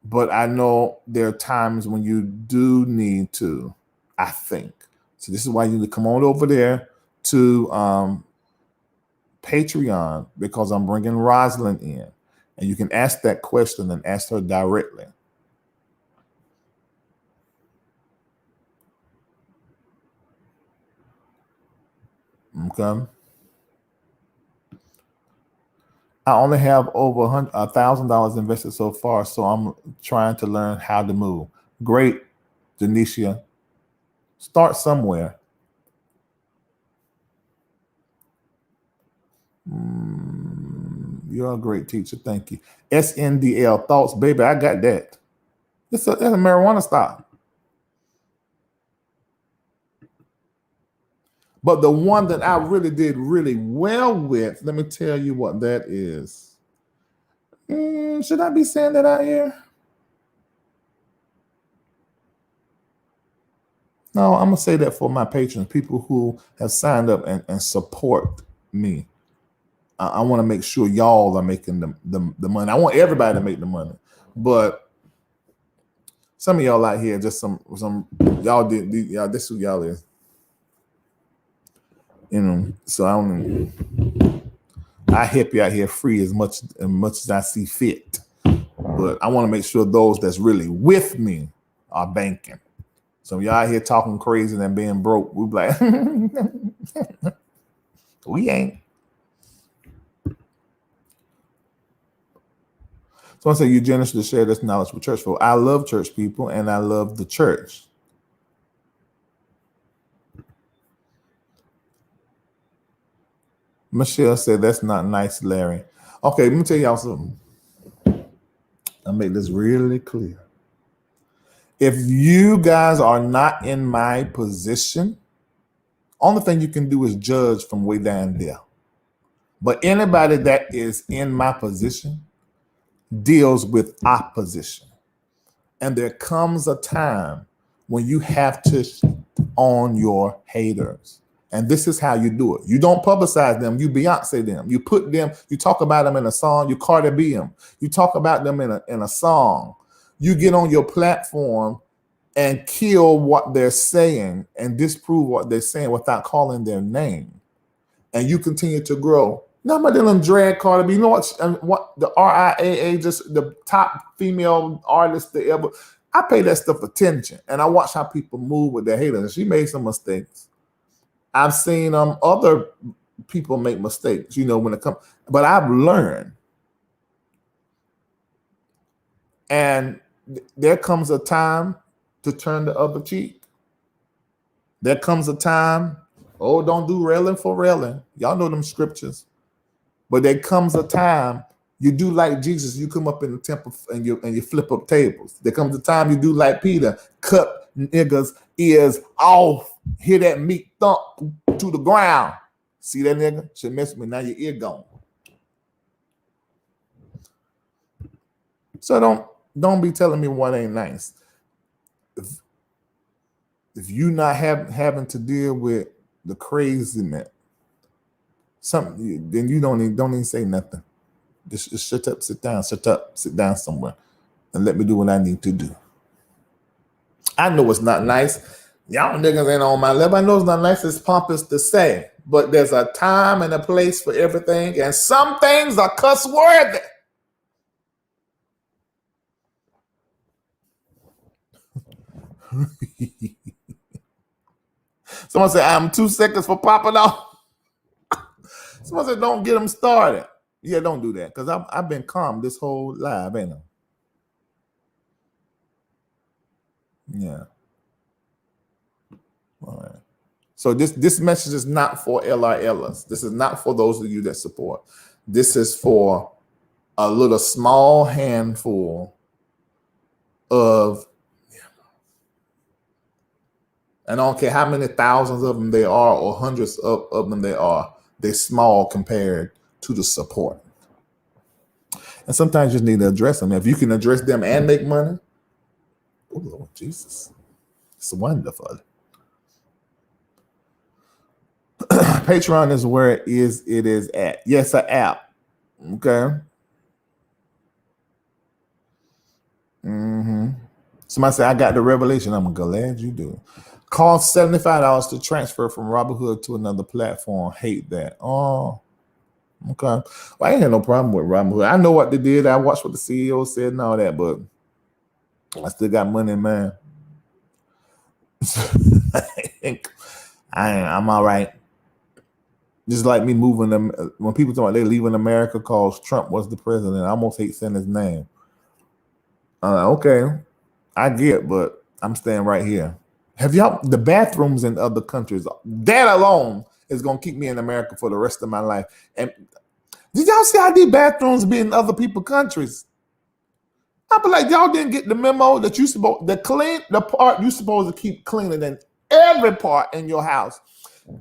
But I know there are times when you do need to, I think. So this is why you need to come on over there to Patreon, because I'm bringing Rosalind in. And you can ask that question and ask her directly. Okay. I only have over $1,000 invested so far, so I'm trying to learn how to move. Great, Denisha. Start somewhere. You're a great teacher. Thank you. SNDL thoughts, baby. I got that. It's a marijuana stock. But the one that I really did really well with, let me tell you what that is. Should I be saying that out here? No, I'm going to say that for my patrons, people who have signed up and support me. I want to make sure y'all are making the money. I want everybody to make the money. But some of y'all out here, just some y'all did y'all. This is who y'all is. You know, so I help you out here free as much as I see fit. But I want to make sure those that's really with me are banking. So y'all out here talking crazy and being broke, we be like, we ain't. So I say you're generous to share this knowledge with church folk. I love church people and I love the church. Michelle said, that's not nice, Larry. Okay, let me tell y'all something. I'll make this really clear. If you guys are not in my position, only thing you can do is judge from way down there. But anybody that is in my position deals with opposition. And there comes a time when you have to on your haters. And this is how you do it. You don't publicize them. You Beyonce them. You put them, you talk about them in a song. You Cardi B them. You talk about them in a song. You get on your platform and kill what they're saying and disprove what they're saying without calling their name. And you continue to grow. Nobody them drag Cardi B. You know what the RIAA, just the top female artist that ever. I pay that stuff attention, and I watch how people move with their haters. And she made some mistakes. I've seen other people make mistakes, you know, when it comes. But I've learned And there comes a time to turn the other cheek. There comes a time, oh, don't do railing for railing. Y'all know them scriptures. But there comes a time you do like Jesus, you come up in the temple and you flip up tables. There comes a time you do like Peter, cut niggas' ears off, hear that meat thump to the ground. See that nigga? Should mess with me, now your ear gone. So don't be telling me what ain't nice. If you not having to deal with the craziness, then you don't even say nothing. Just shut up, sit down somewhere, and let me do what I need to do. I know it's not nice. Y'all niggas ain't on my level. I know it's not nice. It's pompous to say, but there's a time and a place for everything, and some things are cuss worthy. Someone said, I'm 2 seconds for popping off. Someone said, don't get them started. Yeah, don't do that, because I've been calm this whole live, ain't I? Yeah. All right. So this message is not for LRLers. This is not for those of you that support. This is for a little small handful of, and I don't care how many thousands of them there are or hundreds of them there are, they're small compared to the support. And sometimes you just need to address them. If you can address them and make money, oh Lord Jesus, it's wonderful. Patreon is where it is at. Yes, an app. Okay. Somebody said, I got the revelation. I'm glad you do. Cost $75 to transfer from Robinhood to another platform. Hate that. Oh, okay. Well, I ain't had no problem with Robinhood. I know what they did. I watched what the CEO said and all that, but I still got money in mind. I'm all right. Just like me moving them. When people talk about they leaving America because Trump was the president, I almost hate saying his name. Okay, I get, but I'm staying right here. Have y'all, the bathrooms in other countries, that alone is going to keep me in America for the rest of my life. And did y'all see how these bathrooms be in other people's countries? I be like, y'all didn't get the memo that the part you supposed to keep cleaner than every part in your house.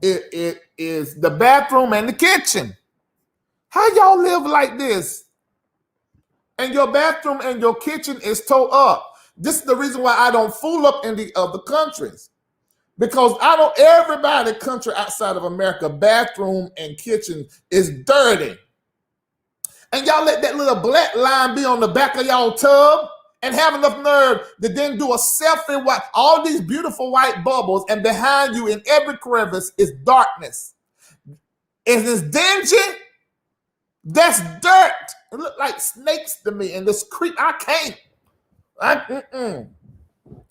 It is the bathroom and the kitchen. How y'all live like this? And your bathroom and your kitchen is towed up. This is the reason why I don't fool up in the other countries. Because everybody country outside of America, bathroom and kitchen is dirty. And y'all let that little black line be on the back of y'all tub and have enough nerve to then do a selfie with all these beautiful white bubbles, and behind you in every crevice is darkness. Is this dingy? That's dirt. It look like snakes to me. And this creep, I can't. I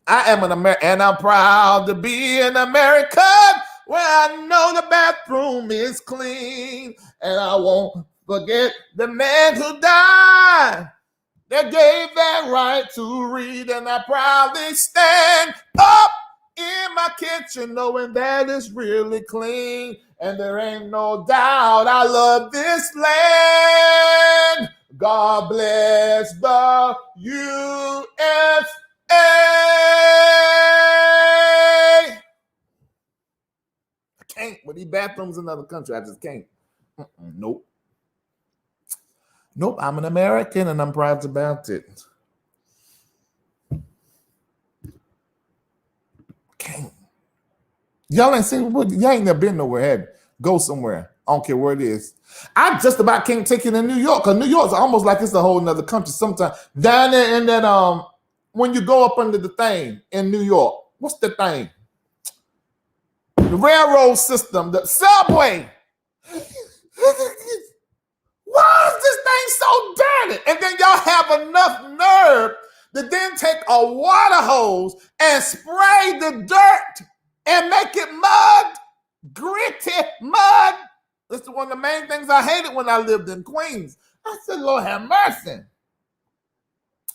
am an American, and I'm proud to be an American where I know the bathroom is clean, and I won't forget the man who died that gave that right to read, and I proudly stand up in my kitchen knowing that it's really clean, and there ain't no doubt I love this land. God bless the USA. I can't with these bathrooms in other countries. I just can't. Nope. I'm an American and I'm proud about it. Can't. Y'all ain't seen. Y'all ain't never been nowhere. Have you? Go somewhere. I don't care where it is. I just about can't take it in New York, because New York's almost like it's a whole nother country. Sometimes down there in that when you go up under the thing in New York, what's the thing? The railroad system, the subway. Why is this thing so dirty? And then y'all have enough nerve to then take a water hose and spray the dirt and make it mud, gritty mud. That's one of the main things I hated when I lived in Queens. I said, Lord have mercy.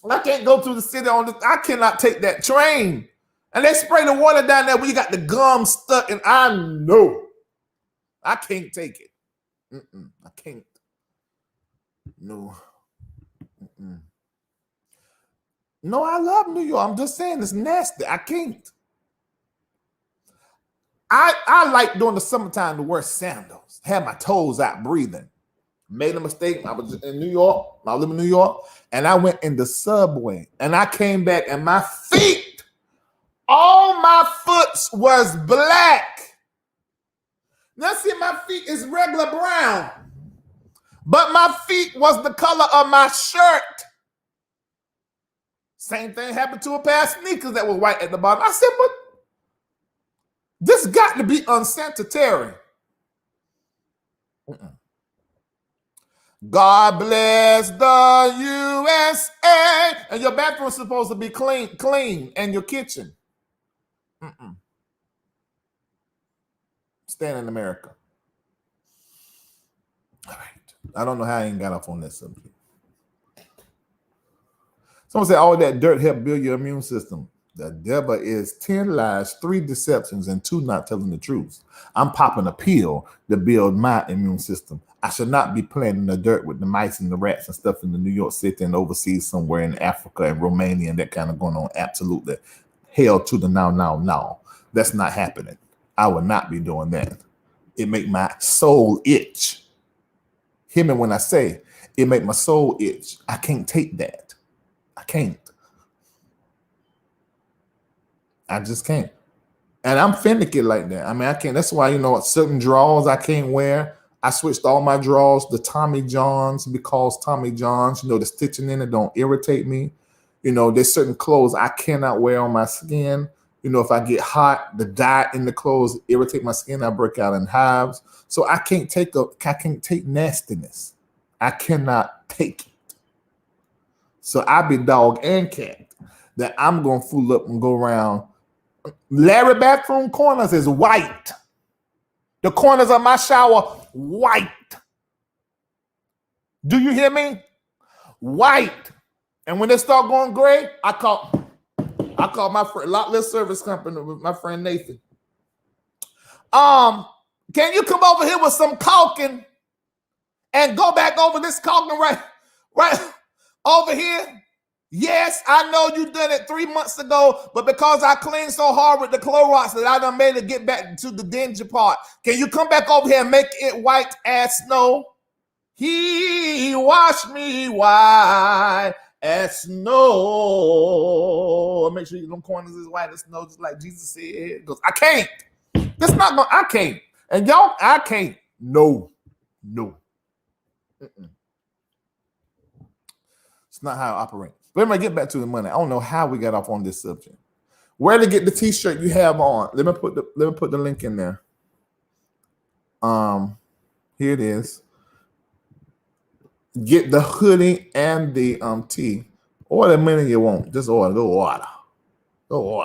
I can't go through the city on this. I cannot take that train. And they spray the water down there where you got the gum stuck, and I know I can't take it. I can't. No. No, I love New York. I'm just saying it's nasty. I can't. I like during the summertime to wear sandals, have my toes out breathing. Made a mistake. I was in New York. I live in New York, and I went in the subway, and I came back, and my feet, all my foots was black. Now see, my feet is regular brown, but my feet was the color of my shirt. Same thing happened to a pair of sneakers that were white at the bottom. I said, but this got to be unsanitary. God bless the USA. And your bathroom's supposed to be clean, and your kitchen. Stand in America. All right. I don't know how I ain't got off on that subject. Someone said all that dirt help build your immune system. The devil is 10 lies, 3 deceptions, and 2 not telling the truth. I'm popping a pill to build my immune system. I should not be playing in the dirt with the mice and the rats and stuff in the New York City and overseas somewhere in Africa and Romania and that kind of going on. Absolutely. Hell to the no. That's not happening. I will not be doing that. It make my soul itch. Hear me when I say it make my soul itch. I can't take that. I can't. I just can't. And I'm finicky like that. I mean, I can't. That's why, certain drawers I can't wear. I switched all my drawers to Tommy Johns because Tommy Johns, the stitching in it don't irritate me. There's certain clothes I cannot wear on my skin. If I get hot, the dye in the clothes irritate my skin. I break out in hives. So I can't take nastiness. I cannot take it. So I be dog and cat that I'm going to fool up and go around. Larry bathroom corners is white. The corners of my shower, white. Do you hear me? White. And when they start going gray, I call my friend, Lotless Service Company with my friend Nathan. Can you come over here with some caulking and go back over this caulking right over here? Yes, I know you done it 3 months ago, but because I cleaned so hard with the Clorox that I done made it get back to the dingy part. Can you come back over here and make it white as snow? He washed me white as snow. Make sure them corners is white as snow, just like Jesus said. Because I can't. I can't. And y'all, I can't. No. It's not how I operate. But let me get back to the money. I don't know how we got off on this subject. Where to get the t-shirt you have on? Let me put the link in there. Here it is. Get the hoodie and the tee. Order the money you want. Just order. Go order. All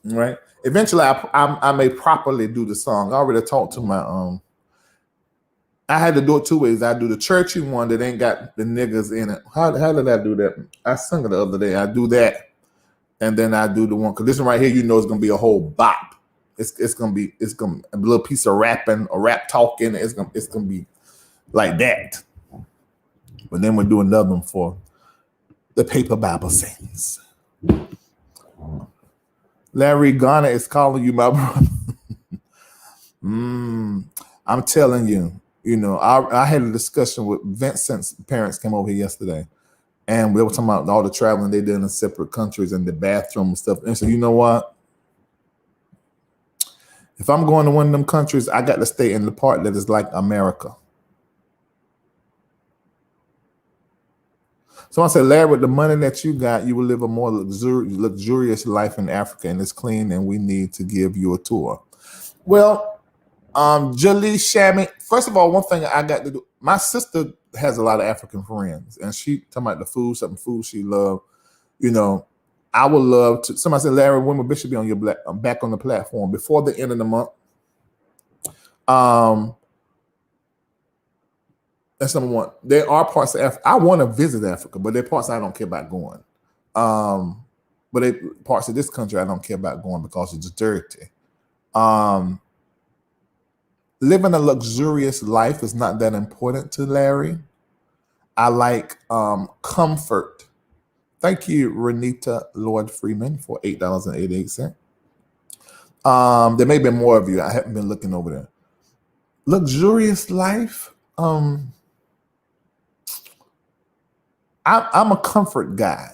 right. Eventually, I may properly do the song. I already talked to my I had to do it 2 ways. I do the churchy one that ain't got the niggas in it. How did I do that? I sung it the other day. I do that, and then I do the one because this one right here, it's gonna be a whole bop. It's gonna be a little piece of rapping or rap talking. It's gonna be like that. But then we'll do another one for the paper Bible saints. Larry Garner is calling you my brother. I'm telling you. I had a discussion with Vincent's parents came over here yesterday, and we were talking about all the traveling they did in separate countries and the bathroom and stuff. And so, you know what? If I'm going to one of them countries, I got to stay in the part that is like America. So I said, Larry, with the money that you got, you will live a more luxurious life in Africa, and it's clean, and we need to give you a tour. Well, Jaleel Shami. First of all, one thing I got to do. My sister has a lot of African friends, and she talking about the food, something food she loved. I would love to. Somebody said, Larry, when will Bishop be on your back on the platform before the end of the month? That's number one. There are parts of Africa. I want to visit Africa, but there are parts I don't care about going. But parts of this country I don't care about going because it's dirty. Living a luxurious life is not that important to Larry. I like comfort. Thank you, Renita Lord Freeman, for $8.88. There may be more of you. I haven't been looking over there. Luxurious life. I'm a comfort guy.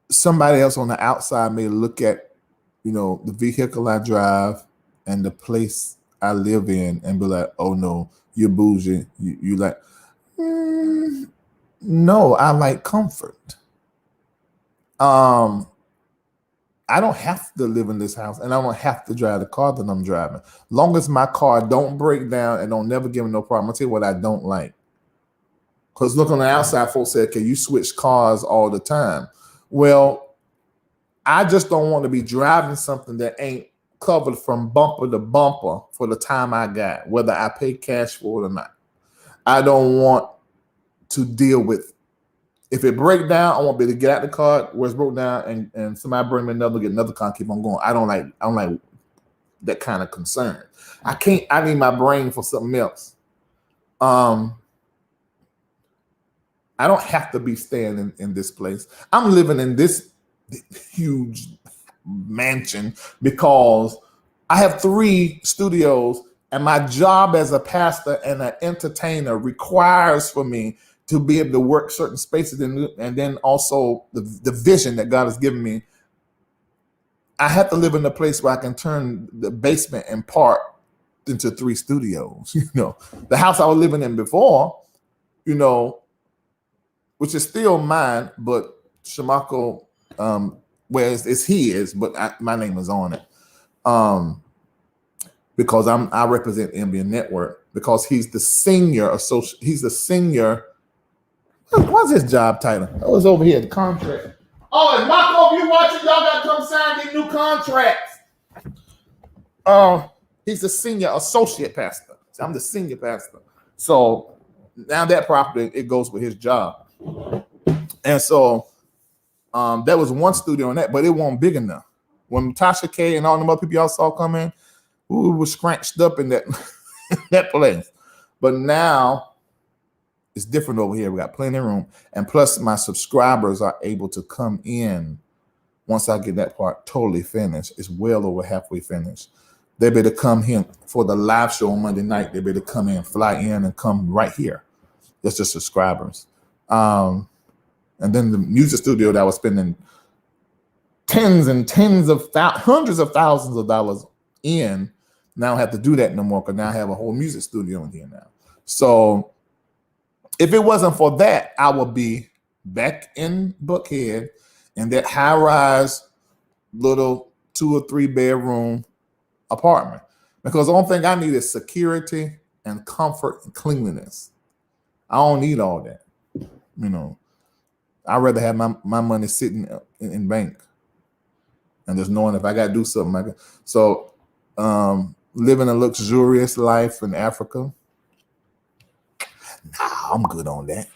Somebody else on the outside may look at, the vehicle I drive and the place I live in and be like, oh no, you're bougie. You like, no, I like comfort. I don't have to live in this house and I don't have to drive the car that I'm driving. Long as my car don't break down and don't never give me no problem. I'll tell you what I don't like. Because look on the outside, folks say, okay, you switch cars all the time. Well, I just don't want to be driving something that ain't covered from bumper to bumper for the time I got, whether I pay cash for it or not. I don't want to deal with, if it break down, I want to be able to get out the car where it's broke down and somebody bring me another, get another car, keep on going. I don't like that kind of concern. I need my brain for something else. I don't have to be staying in this place. I'm living in this huge mansion because I have 3 studios and my job as a pastor and an entertainer requires for me to be able to work certain spaces and then also the vision that God has given me. I have to live in a place where I can turn the basement and part into 3 studios. The house I was living in before, which is still mine, but Shamako, where it's his, but my name is on it. Because I represent MBN Network because he's the senior associate. He's the senior. What's his job title? I was over here, the contract. Oh, and Marco, if you watching, y'all got to come sign these new contracts. He's the senior associate pastor. So I'm the senior pastor. So now that property, it goes with his job. And so there was one studio on that, but it wasn't big enough. When Tasha K and all them other people y'all saw come in, we were scratched up in that that place. But now it's different over here. We got plenty of room. And plus my subscribers are able to come in once I get that part totally finished. It's well over halfway finished. They better come here for the live show on Monday night. They better come in, fly in and come right here. That's just subscribers. And then the music studio that I was spending hundreds of thousands of dollars in, now I don't have to do that no more because now I have a whole music studio in here now. So if it wasn't for that, I would be back in Buckhead in that high-rise little 2 or 3 bedroom apartment. Because the only thing I need is security and comfort and cleanliness. I don't need all that. I'd rather have my money sitting in bank and just knowing if I got to do something. So living a luxurious life in Africa, I'm good on that.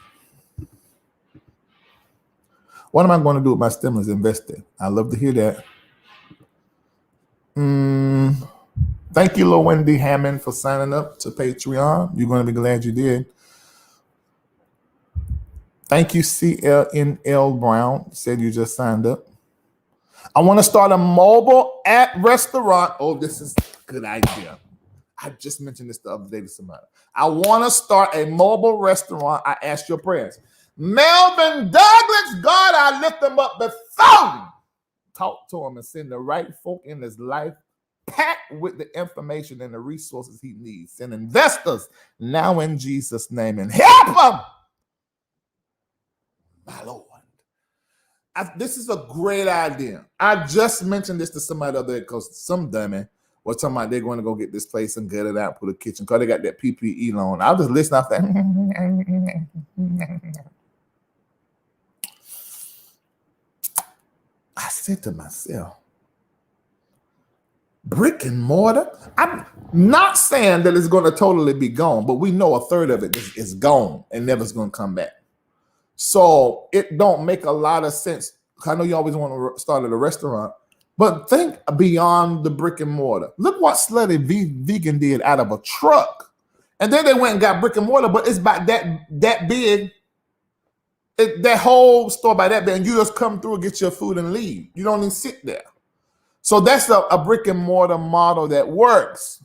What am I going to do with my stimulus? Invest it. I love to hear that. Thank you, Lil Wendy Hammond, for signing up to Patreon. You're going to be glad you did. Thank you, CLNL Brown. Said you just signed up. I want to start a mobile app restaurant. Oh, this is a good idea. I just mentioned this the other day to somebody. I want to start a mobile restaurant. I ask your prayers. Melvin Douglas, God, I lift him up before you. Talk to him and send the right folk in his life, packed with the information and the resources he needs. Send investors now in Jesus' name and help him. My Lord. This is a great idea. I just mentioned this to somebody the other day because some dummy was talking about they're going to go get this place and get it out, put a kitchen, because they got that PPE loan. I was just listening off that. I said to myself, Brick and mortar. I'm not saying that it's going to totally be gone, but we know a third of it is gone and never's going to come back. So it don't make a lot of sense. I know you always want to start at a restaurant, but think beyond the brick and mortar. Look what Slutty Vegan did out of a truck. And then they went and got brick and mortar, but it's about that big. That whole store by that big, and you just come through and get your food and leave. You don't even sit there. So that's a brick and mortar model that works.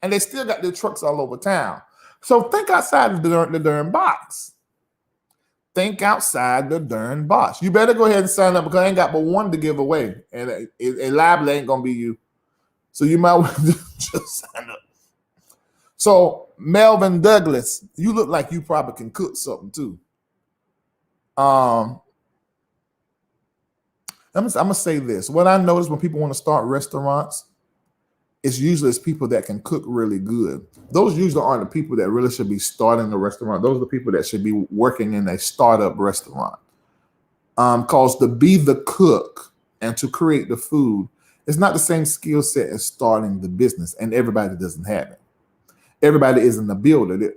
And they still got their trucks all over town. So think outside of the darn box. Think outside the darn box. You better go ahead and sign up because I ain't got but one to give away. And it liable ain't going to be you. So you might want to just sign up. So Melvin Douglas, you look like you probably can cook something too. I'm gonna say this. What I notice when people want to start restaurants, it's usually people that can cook really good. Those usually aren't the people that really should be starting a restaurant. Those are the people that should be working in a startup restaurant. Because to be the cook and to create the food is not the same skill set as starting the business, and everybody doesn't have it. Everybody isn't a builder.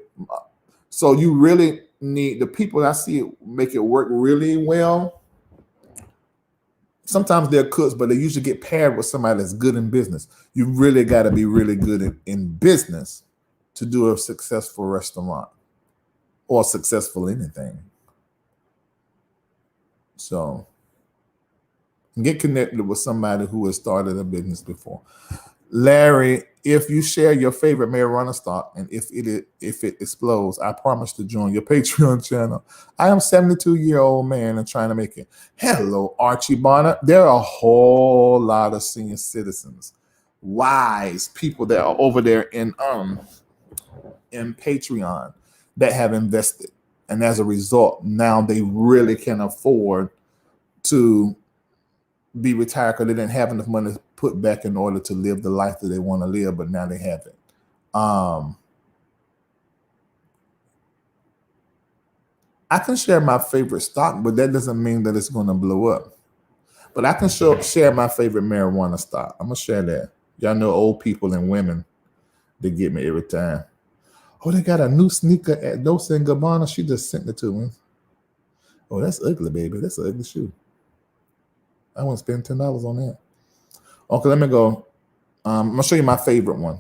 So you really need the people I see make it work really well. Sometimes they're cooks, but they usually get paired with somebody that's good in business. You really got to be really good in business to do a successful restaurant or successful anything. So get connected with somebody who has started a business before. Larry, if you share your favorite marijuana stock and if it explodes, I promise to join your Patreon channel. I am a 72-year-old man and trying to make it. Hello, Archie Bonner. There are a whole lot of senior citizens, wise people that are over there in Patreon that have invested. And as a result, now they really can afford to be retired because they didn't have enough money to put back in order to live the life that they want to live, but now they have it. I can share my favorite stock, but that doesn't mean that it's going to blow up. But I can share my favorite marijuana stock. I'm going to share that. Y'all know old people and women, they get me every time. Oh, they got a new sneaker at Dolce & Gabbana. She just sent it to me. Oh, that's ugly, baby. That's an ugly shoe. I want to spend $10 on that. Okay, let me go. I'm going to show you my favorite one.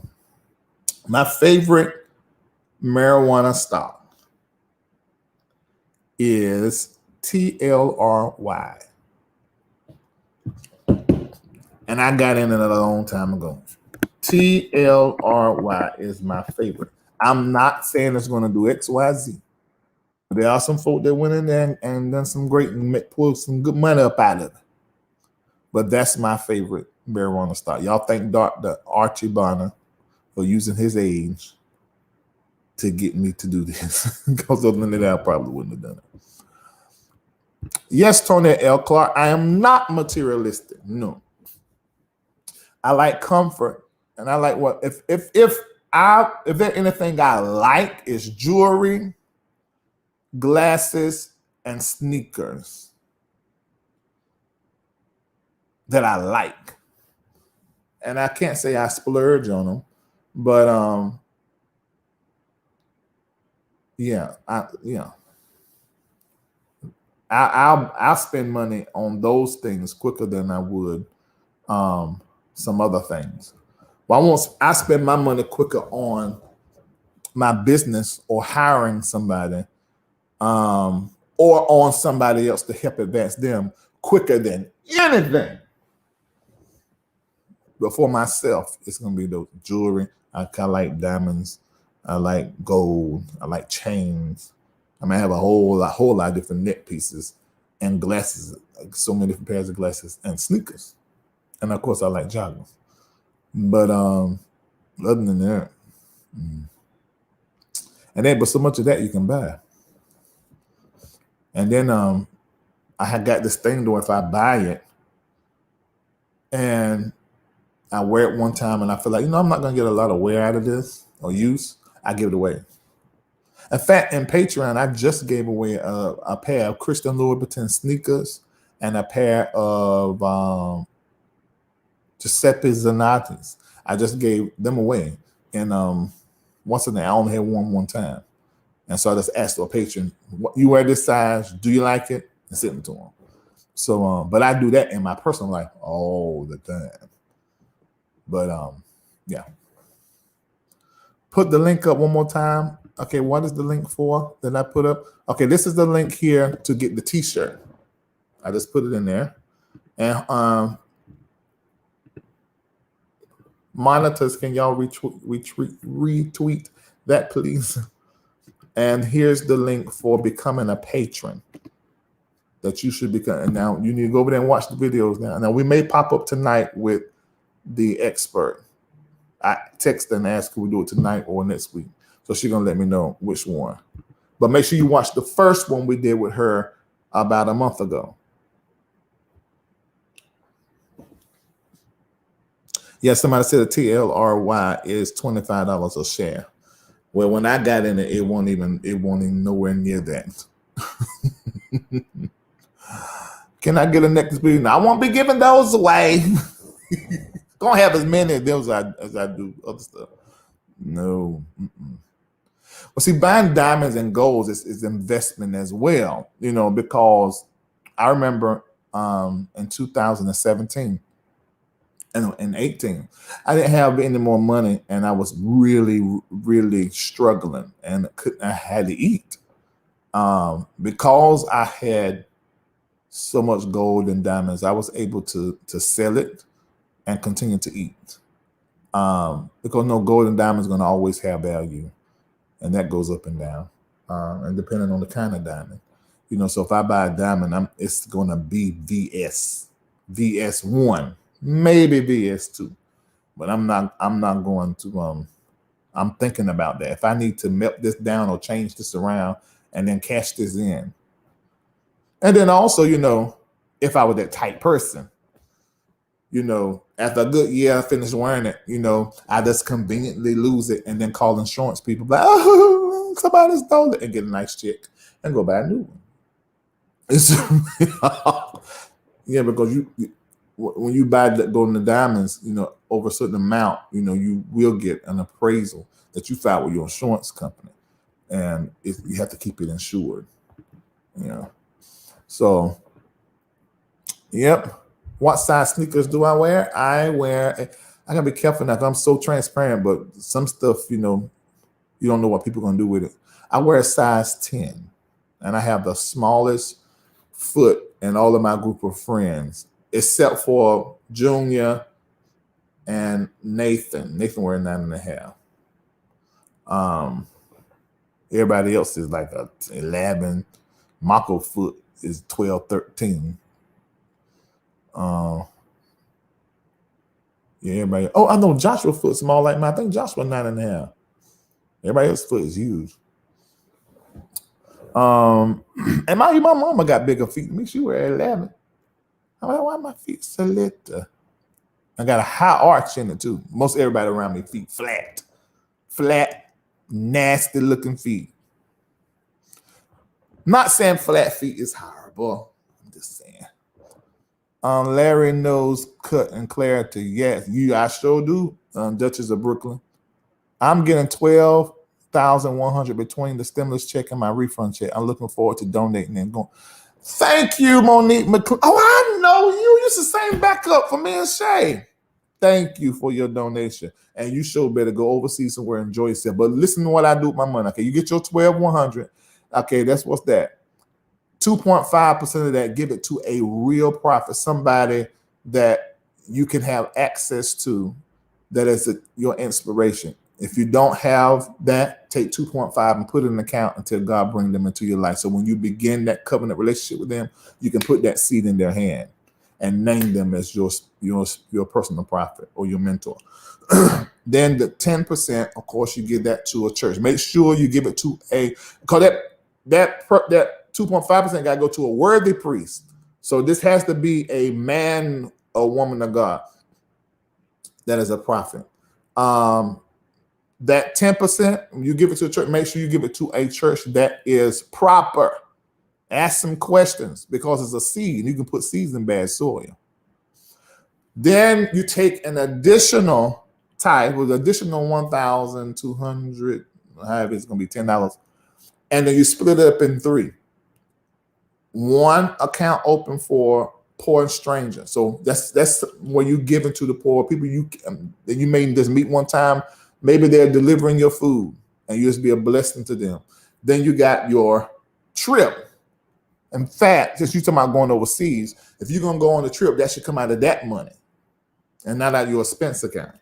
My favorite marijuana stock is TLRY. And I got in it a long time ago. TLRY is my favorite. I'm not saying it's going to do XYZ. There are some folk that went in there and done some great and pulled some good money up out of it. But that's my favorite marijuana stock. Y'all thank Dr. Archie Bonner for using his age to get me to do this. Because other than that, I probably wouldn't have done it. Yes, Tony L. Clark, I am not materialistic. No. I like comfort. And I like what if there's anything I like, is jewelry, glasses, and sneakers that I like. And I can't say I splurge on them, but I'll spend money on those things quicker than I would some other things. But I spend my money quicker on my business or hiring somebody or on somebody else to help advance them quicker than anything. But for myself, it's going to be the jewelry. I kind of like diamonds. I like gold. I like chains. I may have a whole lot of different neck pieces and glasses, like so many different pairs of glasses and sneakers. And of course, I like joggers. But other than that, but so much of that you can buy. And then I had got this thing though, if I buy it and I wear it one time and I feel like, I'm not going to get a lot of wear out of this or use, I give it away. In fact, in Patreon, I just gave away a pair of Christian Louboutin sneakers and a pair of Giuseppe Zanotti. I just gave them away. And once in there, I only had one time. And so I just asked a patron, you wear this size, do you like it? And sent them to them. So, but I do that in my personal life all the time. But yeah. Put the link up one more time. Okay, what is the link for that I put up? Okay, this is the link here to get the t-shirt. I just put it in there. And monitors, can y'all retweet that, please? And here's the link for becoming a patron that you should become. And now you need to go over there and watch the videos now. Now we may pop up tonight with the expert. I text and ask, can we do it tonight or next week? So she's gonna let me know which one. But make sure you watch the first one we did with her about a month ago. Yeah, somebody said a TLRY is $25 a share. Well, when I got in it, it won't even nowhere near that. Can I get a next video? I won't be giving those away. Gonna have as many of those as I do other stuff. No. Well, see, buying diamonds and golds is investment as well, because I remember in 2017 and 18, I didn't have any more money, and I was really, really struggling, and I had to eat. Because I had so much gold and diamonds, I was able to sell it and continue to eat. Because no, gold and diamonds going to always have value, and that goes up and down, and depending on the kind of diamond, So if I buy a diamond, it's going to be VS1, maybe VS2, but I'm not going to. I'm thinking about that. If I need to melt this down or change this around and then cash this in, and then also, if I was that type person. After a good year, I finish wearing it, I just conveniently lose it and then call insurance people, like, oh, somebody stole it, and get a nice check and go buy a new one. It's, yeah, because when you buy the gold and diamonds, over a certain amount, you will get an appraisal that you filed with your insurance company, and you have to keep it insured. So, yep. What size sneakers do I wear? I gotta be careful now because I'm so transparent, but some stuff, you don't know what people are gonna do with it. I wear a size 10, and I have the smallest foot in all of my group of friends, except for Junior and Nathan. Nathan wears 9.5. Everybody else is like a 11. Mako foot is 12, 13. Yeah, everybody. Oh, I know Joshua foot small like mine. I think Joshua 9.5. Everybody else's foot is huge. And my mama got bigger feet than me. She wear 11. I'm like, why my feet so little? I got a high arch in it too. Most everybody around me feet flat, nasty looking feet. Not saying flat feet is horrible. I'm just saying. Larry knows cut and clarity. Yes, I sure do. Duchess of Brooklyn. I'm getting $12,100 between the stimulus check and my refund check. I'm looking forward to donating and going. Thank you, Monique McClure. Oh, I know you. You're the same backup for me and Shay. Thank you for your donation. And you sure better go overseas somewhere and enjoy yourself. But listen to what I do with my money. Okay, you get your $12,100. Okay, what's that? 2.5% of that, give it to a real prophet, somebody that you can have access to, that is your inspiration. If you don't have that, take 2.5 and put it in an account until God brings them into your life. So when you begin that covenant relationship with them, you can put that seed in their hand and name them as your personal prophet or your mentor. Then the 10%, of course, you give that to a church. Make sure you give it to because that 2.5% got to go to a worthy priest. So this has to be a man or woman of God that is a prophet. That 10%, you give it to a church, make sure you give it to a church that is proper. Ask some questions because it's a seed. You can put seeds in bad soil. Then you take an additional tithe with additional 1,200, however it's going to be $10, and then you split it up in three. One account open for poor and stranger. So that's where you give it to the poor people. You may just meet one time. Maybe they're delivering your food, and you just be a blessing to them. Then you got your trip. In fact, since you're talking about going overseas, if you're gonna go on a trip, that should come out of that money, and not out of your expense account.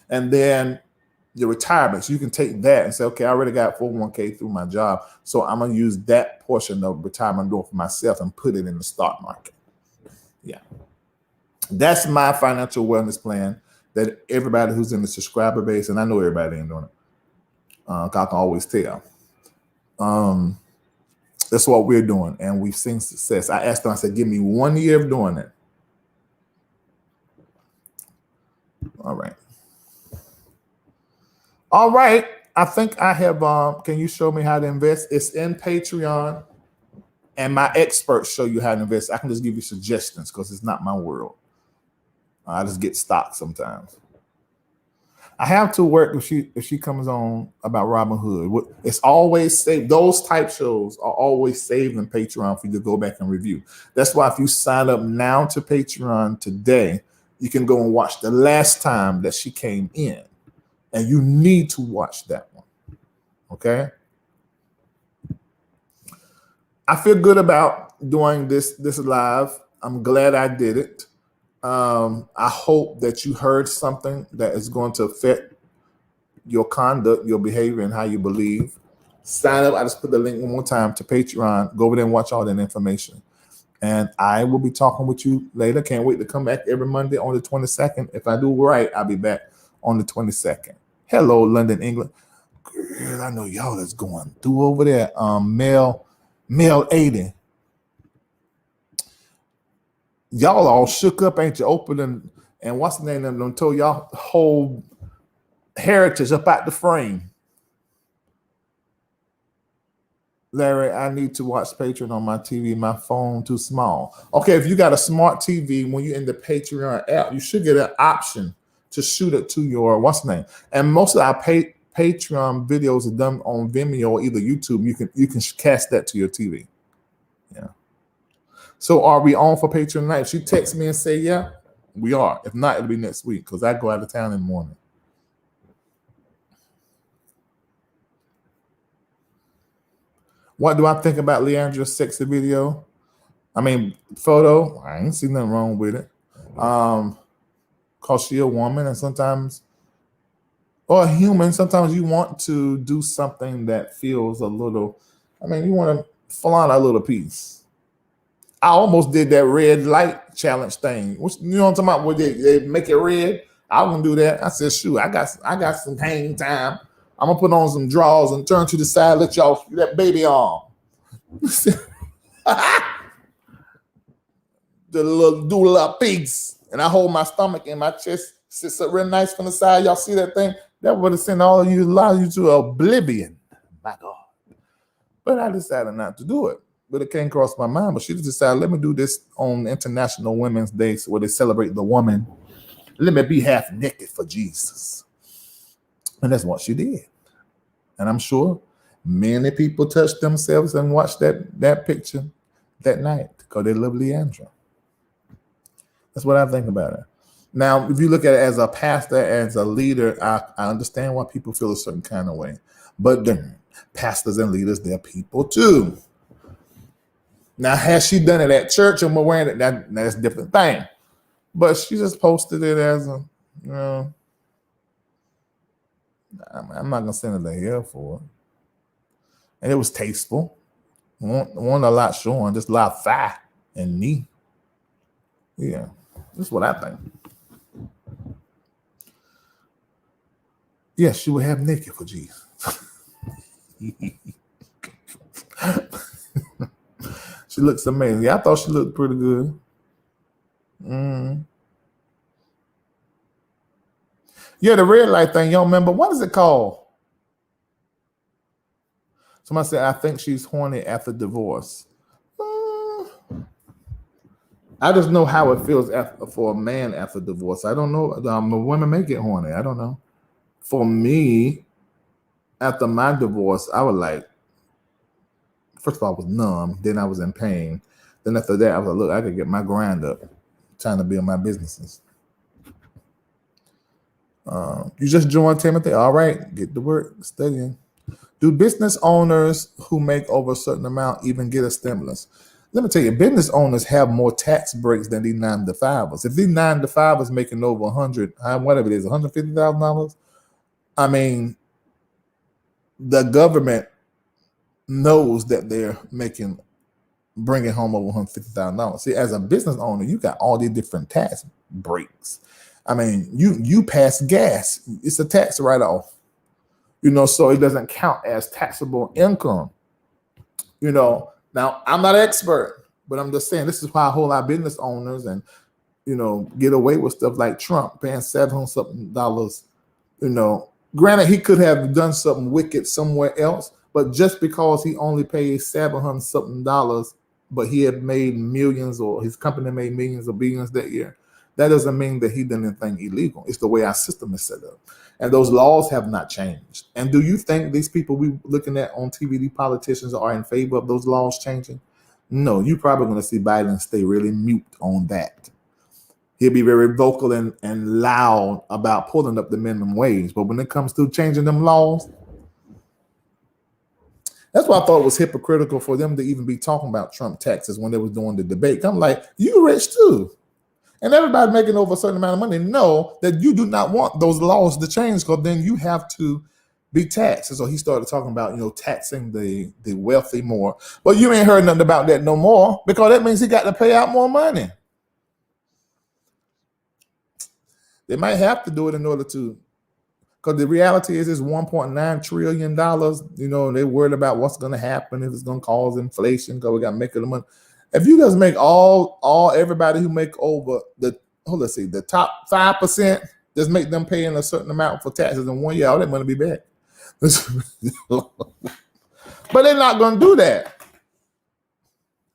And then your retirement, so you can take that and say, okay, I already got 401k through my job, so I'm gonna use that portion of retirement I'm doing for myself and put it in the stock market. Yeah, that's my financial wellness plan that everybody who's in the subscriber base, and I know everybody ain't doing it, I can always tell. That's what we're doing, and we've seen success. I asked them, I said, give me 1 year of doing it. All right. All right. I think I have, can you show me how to invest? It's in Patreon, and my experts show you how to invest. I can just give you suggestions because it's not my world. I just get stock sometimes. I have to work if she comes on about Robinhood. It's always saved. Those type shows are always saved in Patreon for you to go back and review. That's why if you sign up now to Patreon today, you can go and watch the last time that she came in. And you need to watch that one. Okay? I feel good about doing this live. I'm glad I did it. I hope that you heard something that is going to affect your conduct, your behavior, and how you believe. Sign up. I just put the link one more time to Patreon. Go over there and watch all that information. And I will be talking with you later. Can't wait to come back every Monday on the 22nd. If I do right, I'll be back on the 22nd. Hello, London, England. Girl, I know y'all is going through over there. Male 80. Y'all all shook up, ain't you? Open and what's the name of them told y'all whole heritage up out the frame. Larry, I need to watch Patreon on my TV. My phone too small. Okay, if you got a smart TV, when you're in the Patreon app, you should get an option to shoot it to your what's the name. And most of our Patreon videos are done on Vimeo or either YouTube. You can cast that to your TV. Yeah. So are we on for Patreon tonight? If she texts me and say, yeah, we are. If not, it'll be next week because I go out of town in the morning. What do I think about Leandra's sexy video? I mean, photo. I ain't seen nothing wrong with it. Because she's a woman and sometimes, or a human, sometimes you want to do something that feels a little, you want to flaunt a little piece. I almost did that red light challenge thing. Which, you know what I'm talking about? Where they make it red. I wouldn't do that. I said, shoot, I got some hang time. I'm gonna put on some drawers and turn to the side, let y'all see that baby arm. The little pigs. And I hold my stomach and my chest sits up real nice from the side. Y'all see that thing? That would have sent allow you to oblivion. My God. But I decided not to do it. But it came across my mind. But she decided, let me do this on International Women's Day where they celebrate the woman. Let me be half naked for Jesus. And that's what she did. And I'm sure many people touched themselves and watched that picture that night because they love Leandra. That's what I think about it. Now, if you look at it as a pastor, as a leader, I understand why people feel a certain kind of way. But then pastors and leaders, they're people too. Now, has she done it at church and we're wearing it? That's a different thing. But she just posted it as a, I'm not going to send her to hell for it. And it was tasteful. Wasn't a lot showing, just a lot of thigh and knee. Yeah, that's what I think. Yes, she would have naked for Jesus. She looks amazing. Yeah, I thought she looked pretty good. Yeah, the red light thing, you don't remember? What is it called? Somebody said, I think she's horny after divorce. I just know how it feels for a man after divorce. I don't know. Women may get horny. I don't know. For me, after my divorce, I was like, first of all, I was numb. Then I was in pain. Then after that, I was like, look, I could get my grind up, trying to build my businesses. You just joined Timothy. All right, get to work, studying. Do business owners who make over a certain amount even get a stimulus? Let me tell you, business owners have more tax breaks than these 9 to 5ers. If these 9 to 5ers making over 100, whatever it is, $150,000, I mean, the government knows that they're bringing home over $150,000. See, as a business owner, you got all these different tax breaks. I mean, you pass gas, it's a tax write-off. So it doesn't count as taxable income. Now I'm not an expert, but I'm just saying this is why a whole lot of business owners and get away with stuff like Trump paying $700 something. Granted, he could have done something wicked somewhere else, but just because he only paid $700 something, but he had made millions, or his company made millions or billions that year, that doesn't mean that he did anything illegal. It's the way our system is set up. And those laws have not changed. And do you think these people we looking at on TV, the politicians, are in favor of those laws changing? No, you're probably going to see Biden stay really mute on that. He'll be very vocal and loud about pulling up the minimum wage. But when it comes to changing them laws, that's why I thought it was hypocritical for them to even be talking about Trump taxes when they was doing the debate. I'm like, you rich too. And everybody making over a certain amount of money know that you do not want those laws to change, because then you have to be taxed. And so he started talking about, taxing the wealthy more. But you ain't heard nothing about that no more, because that means he got to pay out more money. They might have to do it in order to, because the reality is it's $1.9 trillion. They're worried about what's going to happen, if it's going to cause inflation, because we got to make it the money. If you just make everybody who make over the top 5%, just make them paying a certain amount for taxes in 1 year, all that money be back. But they're not going to do that.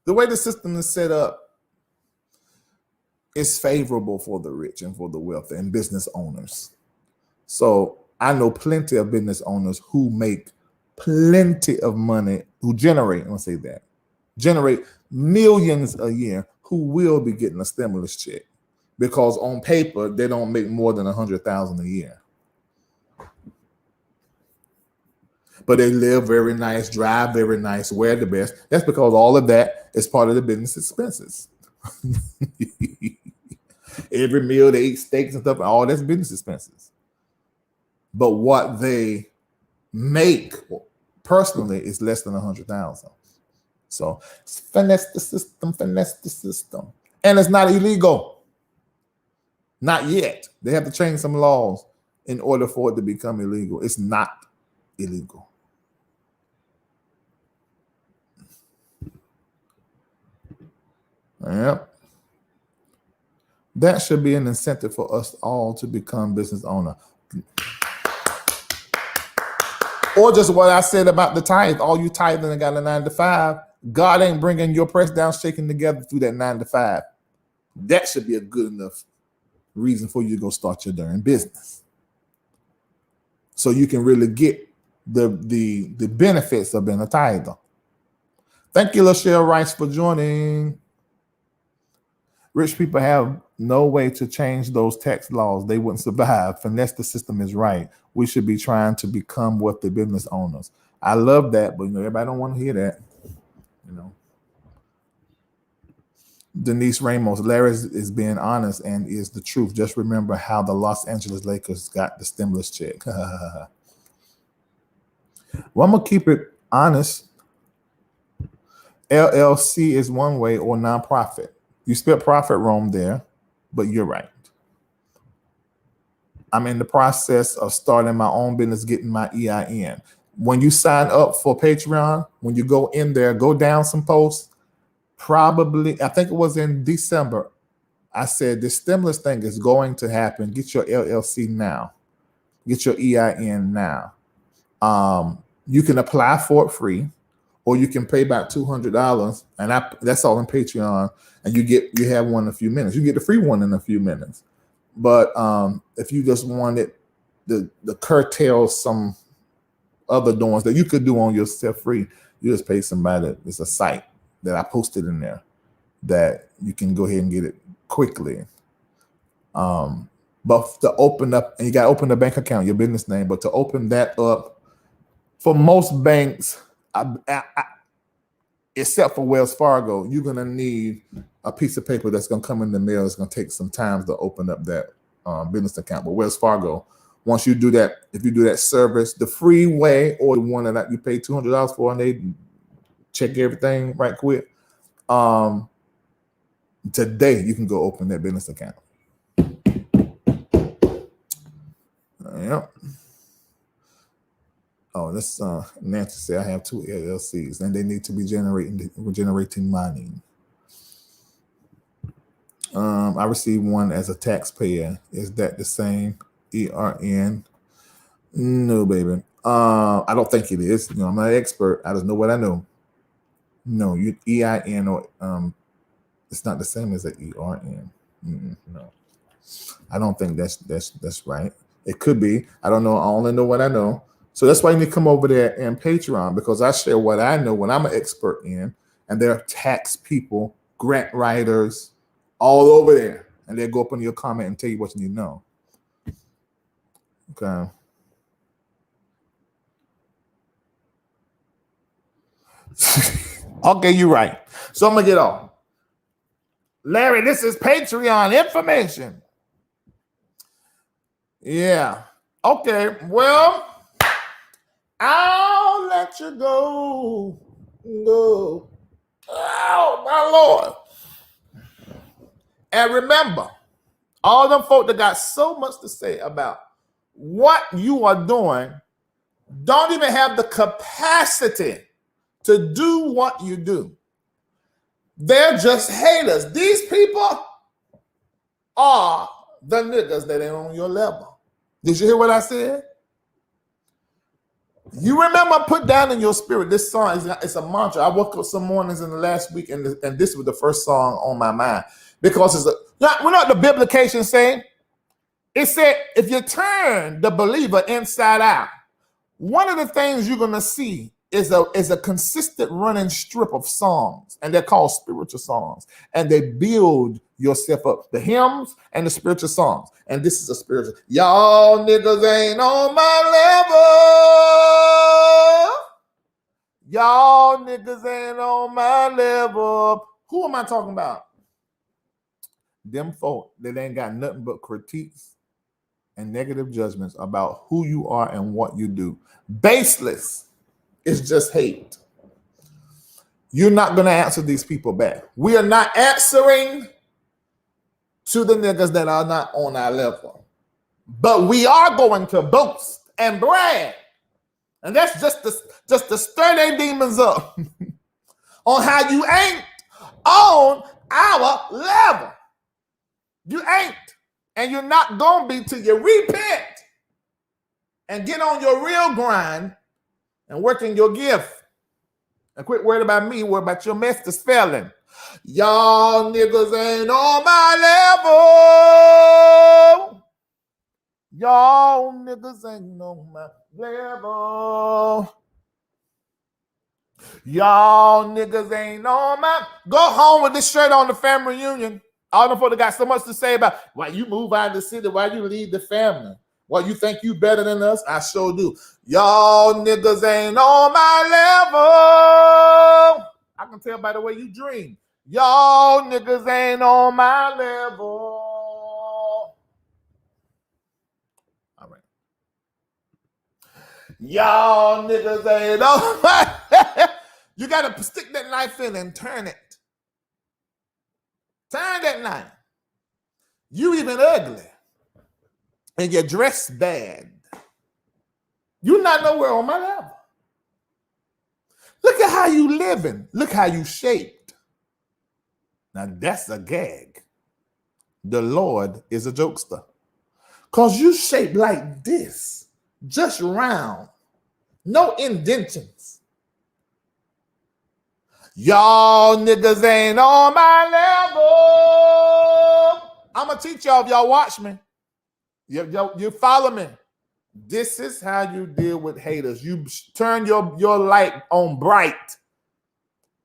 The way the system is set up is favorable for the rich and for the wealthy and business owners. So I know plenty of business owners who make plenty of money, who generate millions a year, who will be getting a stimulus check, because on paper they don't make more than $100,000 a year, but they live very nice, drive very nice, wear the best. That's because all of that is part of the business expenses. Every meal they eat steaks and stuff, all that's business expenses. But what they make personally is less than $100,000. So finesse the system. And it's not illegal. Not yet. They have to change some laws in order for it to become illegal. It's not illegal. Yep. That should be an incentive for us all to become business owner. Or just what I said about the tithe. All you tithing and got a 9 to 5, God ain't bringing your press down, shaking together through that 9 to 5. That should be a good enough reason for you to go start your darn business, so you can really get the benefits of being a tither. Thank you, LaShelle Rice, for joining. Rich people have no way to change those tax laws. They wouldn't survive. Finesse the system is right. We should be trying to become wealthy business owners. I love that, but everybody don't want to hear that. Denise Ramos, Larry is being honest and is the truth. Just remember how the Los Angeles Lakers got the stimulus check. Well, I'm going to keep it honest. LLC is one way, or nonprofit. You spell profit wrong there, but you're right. I'm in the process of starting my own business, getting my EIN. When you sign up for Patreon, when you go in there, go down some posts. Probably, I think it was in December, I said this stimulus thing is going to happen. Get your LLC now. Get your EIN now. You can apply for it free, or you can pay about $200, and that's all in Patreon, and you have one in a few minutes. You get the free one in a few minutes. But if you just wanted the curtail some other doings that you could do on yourself free, you just pay somebody. It's a site that I posted in there that you can go ahead and get it quickly. But to open up, and you got to open a bank account, your business name, but to open that up, for most banks, except for Wells Fargo, you're going to need a piece of paper that's going to come in the mail. It's going to take some time to open up that business account. But Wells Fargo, once you do that, if you do that service, the free way or the one that you pay $200 for, and they check everything right quick, today you can go open that business account. Yep. Oh, this Nancy said I have 2 LLCs and they need to be generating money. I received one as a taxpayer. Is that the same? ERN? No, baby. I don't think it is. I'm not an expert. I just know what I know. No, you EIN or it's not the same as an ERN. No, I don't think that's right. It could be. I don't know. I only know what I know. So that's why you need to come over there and Patreon, because I share what I know, what I'm an expert in, and there are tax people, grant writers, all over there, and they'll go up on your comment and tell you what you need to know. Okay. Okay, you're right. So I'm gonna get off. Larry, this is Patreon information. Yeah. Okay. Well, I'll let you go. Go. Oh, my Lord. And remember, all them folk that got so much to say about what you are doing don't even have the capacity to do what you do. They're just haters. These people are the niggas that ain't on your level. Did you hear what I said? You remember, put down in your spirit, this song, it's a mantra. I woke up some mornings in the last week, and this was the first song on my mind. Because we're not the biblication saying. It said, if you turn the believer inside out, one of the things you're going to see is a consistent running strip of songs, and they're called spiritual songs, and they build yourself up, the hymns and the spiritual songs. And this is a spiritual. Y'all niggas ain't on my level. Y'all niggas ain't on my level. Who am I talking about? Them folk that ain't got nothing but critiques and negative judgments about who you are and what you do. Baseless. It's just hate. You're not going to answer these people back. We are not answering to the niggas that are not on our level. But we are going to boast and brag. And that's just to stir their demons up on how you ain't on our level. You ain't. And you're not going to be till you repent and get on your real grind and work in your gift. And quit worrying about me, worry about your master spelling. Y'all niggas ain't on my level. Y'all niggas ain't on my level. Y'all niggas ain't on my... Go home with this shirt on, the family reunion. All them folks got so much to say about why you move out of the city, why you leave the family. Why you think you better than us? I sure do. Y'all niggas ain't on my level. I can tell by the way you dream. Y'all niggas ain't on my level. All right. Y'all niggas ain't on my level. You got to stick that knife in and turn it. Turn that knife. You even ugly. And you dress bad. You're not nowhere on my level. Look at how you living. Look how you shaped. Now that's a gag. The Lord is a jokester. Because you shaped like this. Just round. No indentions. Y'all niggas ain't on my level. I'm going to teach y'all if y'all watch me. You follow me. This is how you deal with haters. You turn your light on bright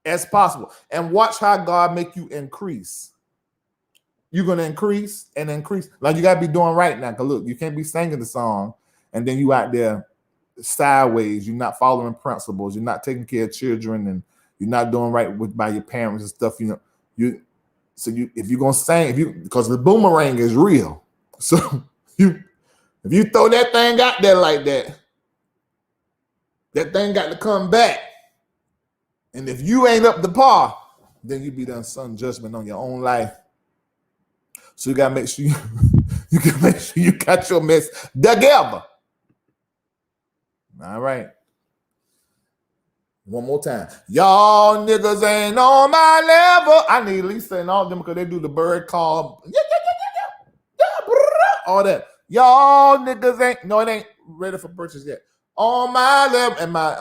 as possible and watch how God make you increase. You're going to increase and increase. Like you got to be doing right now. Because look, you can't be singing the song and then you out there sideways. You're not following principles. You're not taking care of children and you're not doing right by your parents and stuff. If you're going to sing, because the boomerang is real. So if you throw that thing out there like that, that thing got to come back. And if you ain't up to par, then you be done some judgment on your own life. So you gotta make sure you got your mess together. All right. One more time. Y'all niggas ain't on my level. I need Lisa and all of them because they do the bird call. All that. Y'all niggas ain't, no, it ain't ready for purchase yet. On my level. And my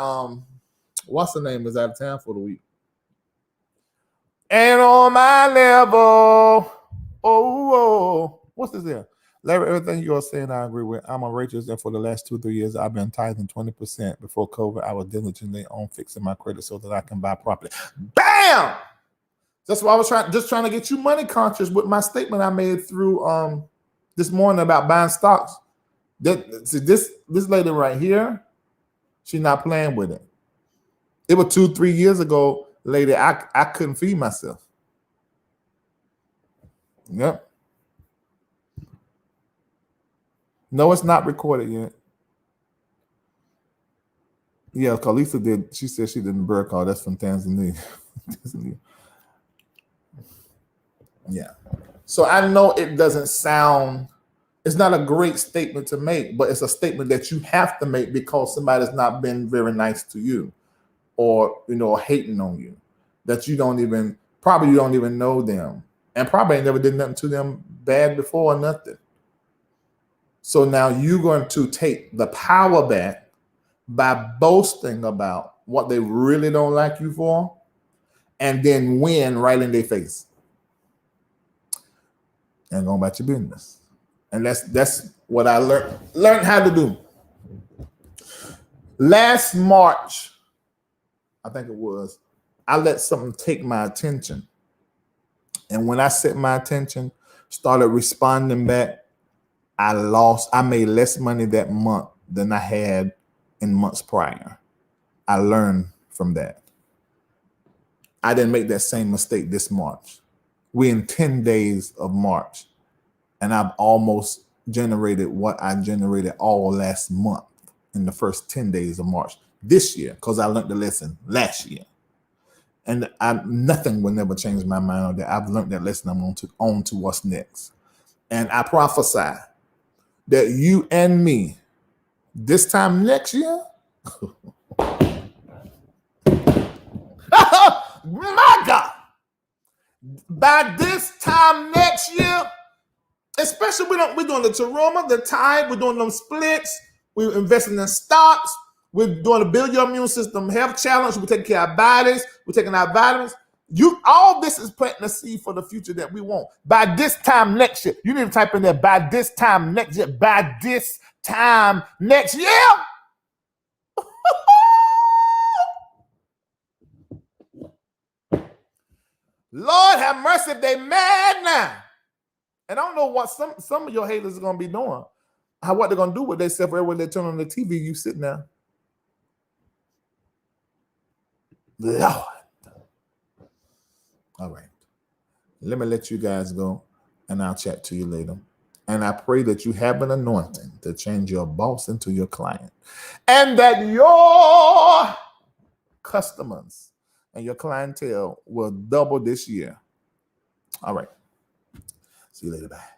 what's the name is out of town for the week. Ain't on my level. Oh, what's this here? Larry, everything you're saying, I agree with. I'm a righteous, and for the last 2-3 years, I've been tithing 20%. Before COVID, I was diligently on fixing my credit so that I can buy property. Bam! That's why I was trying to get you money conscious with my statement I made through this morning about buying stocks. This lady right here, she's not playing with it. It was 2-3 years ago, lady. I couldn't feed myself. Yep. No, it's not recorded yet. Yeah, Lisa did. She said she didn't bird call. That's from Tanzania. Yeah. So I know it doesn't sound, it's not a great statement to make, but it's a statement that you have to make because somebody's not been very nice to you or, hating on you, that you don't even know them and probably never did nothing to them bad before or nothing. So now you're going to take the power back by boasting about what they really don't like you for and then win right in their face. And going about your business. And that's what I learned how to do. Last March, I think it was, I let something take my attention. And when I set my attention, started responding back, I made less money that month than I had in months prior. I learned from that. I didn't make that same mistake this March. We're in 10 days of March, and I've almost generated what I generated all last month in the first 10 days of March this year, because I learned the lesson last year. And nothing will never change my mind on that. I've learned that lesson. I'm on to what's next. And I prophesy that you and me, this time next year, my God, by this time next year, especially we're doing the Taroma, the Tide, we're doing them splits, we're investing in stocks, we're doing the Build Your Immune System Health Challenge, we're taking care of our bodies, we're taking our vitamins. All this is planting a seed for the future that we want. By this time next year, you need to type in there, by this time next year, by this time next year. Lord have mercy if they mad now. And I don't know what some of your haters are going to be doing. What they're going to do with themselves everywhere they turn on the TV, you sitting there. Lord. All right. Let me let you guys go, and I'll chat to you later. And I pray that you have an anointing to change your boss into your client, and that your customers and your clientele will double this year. All right. See you later. Bye.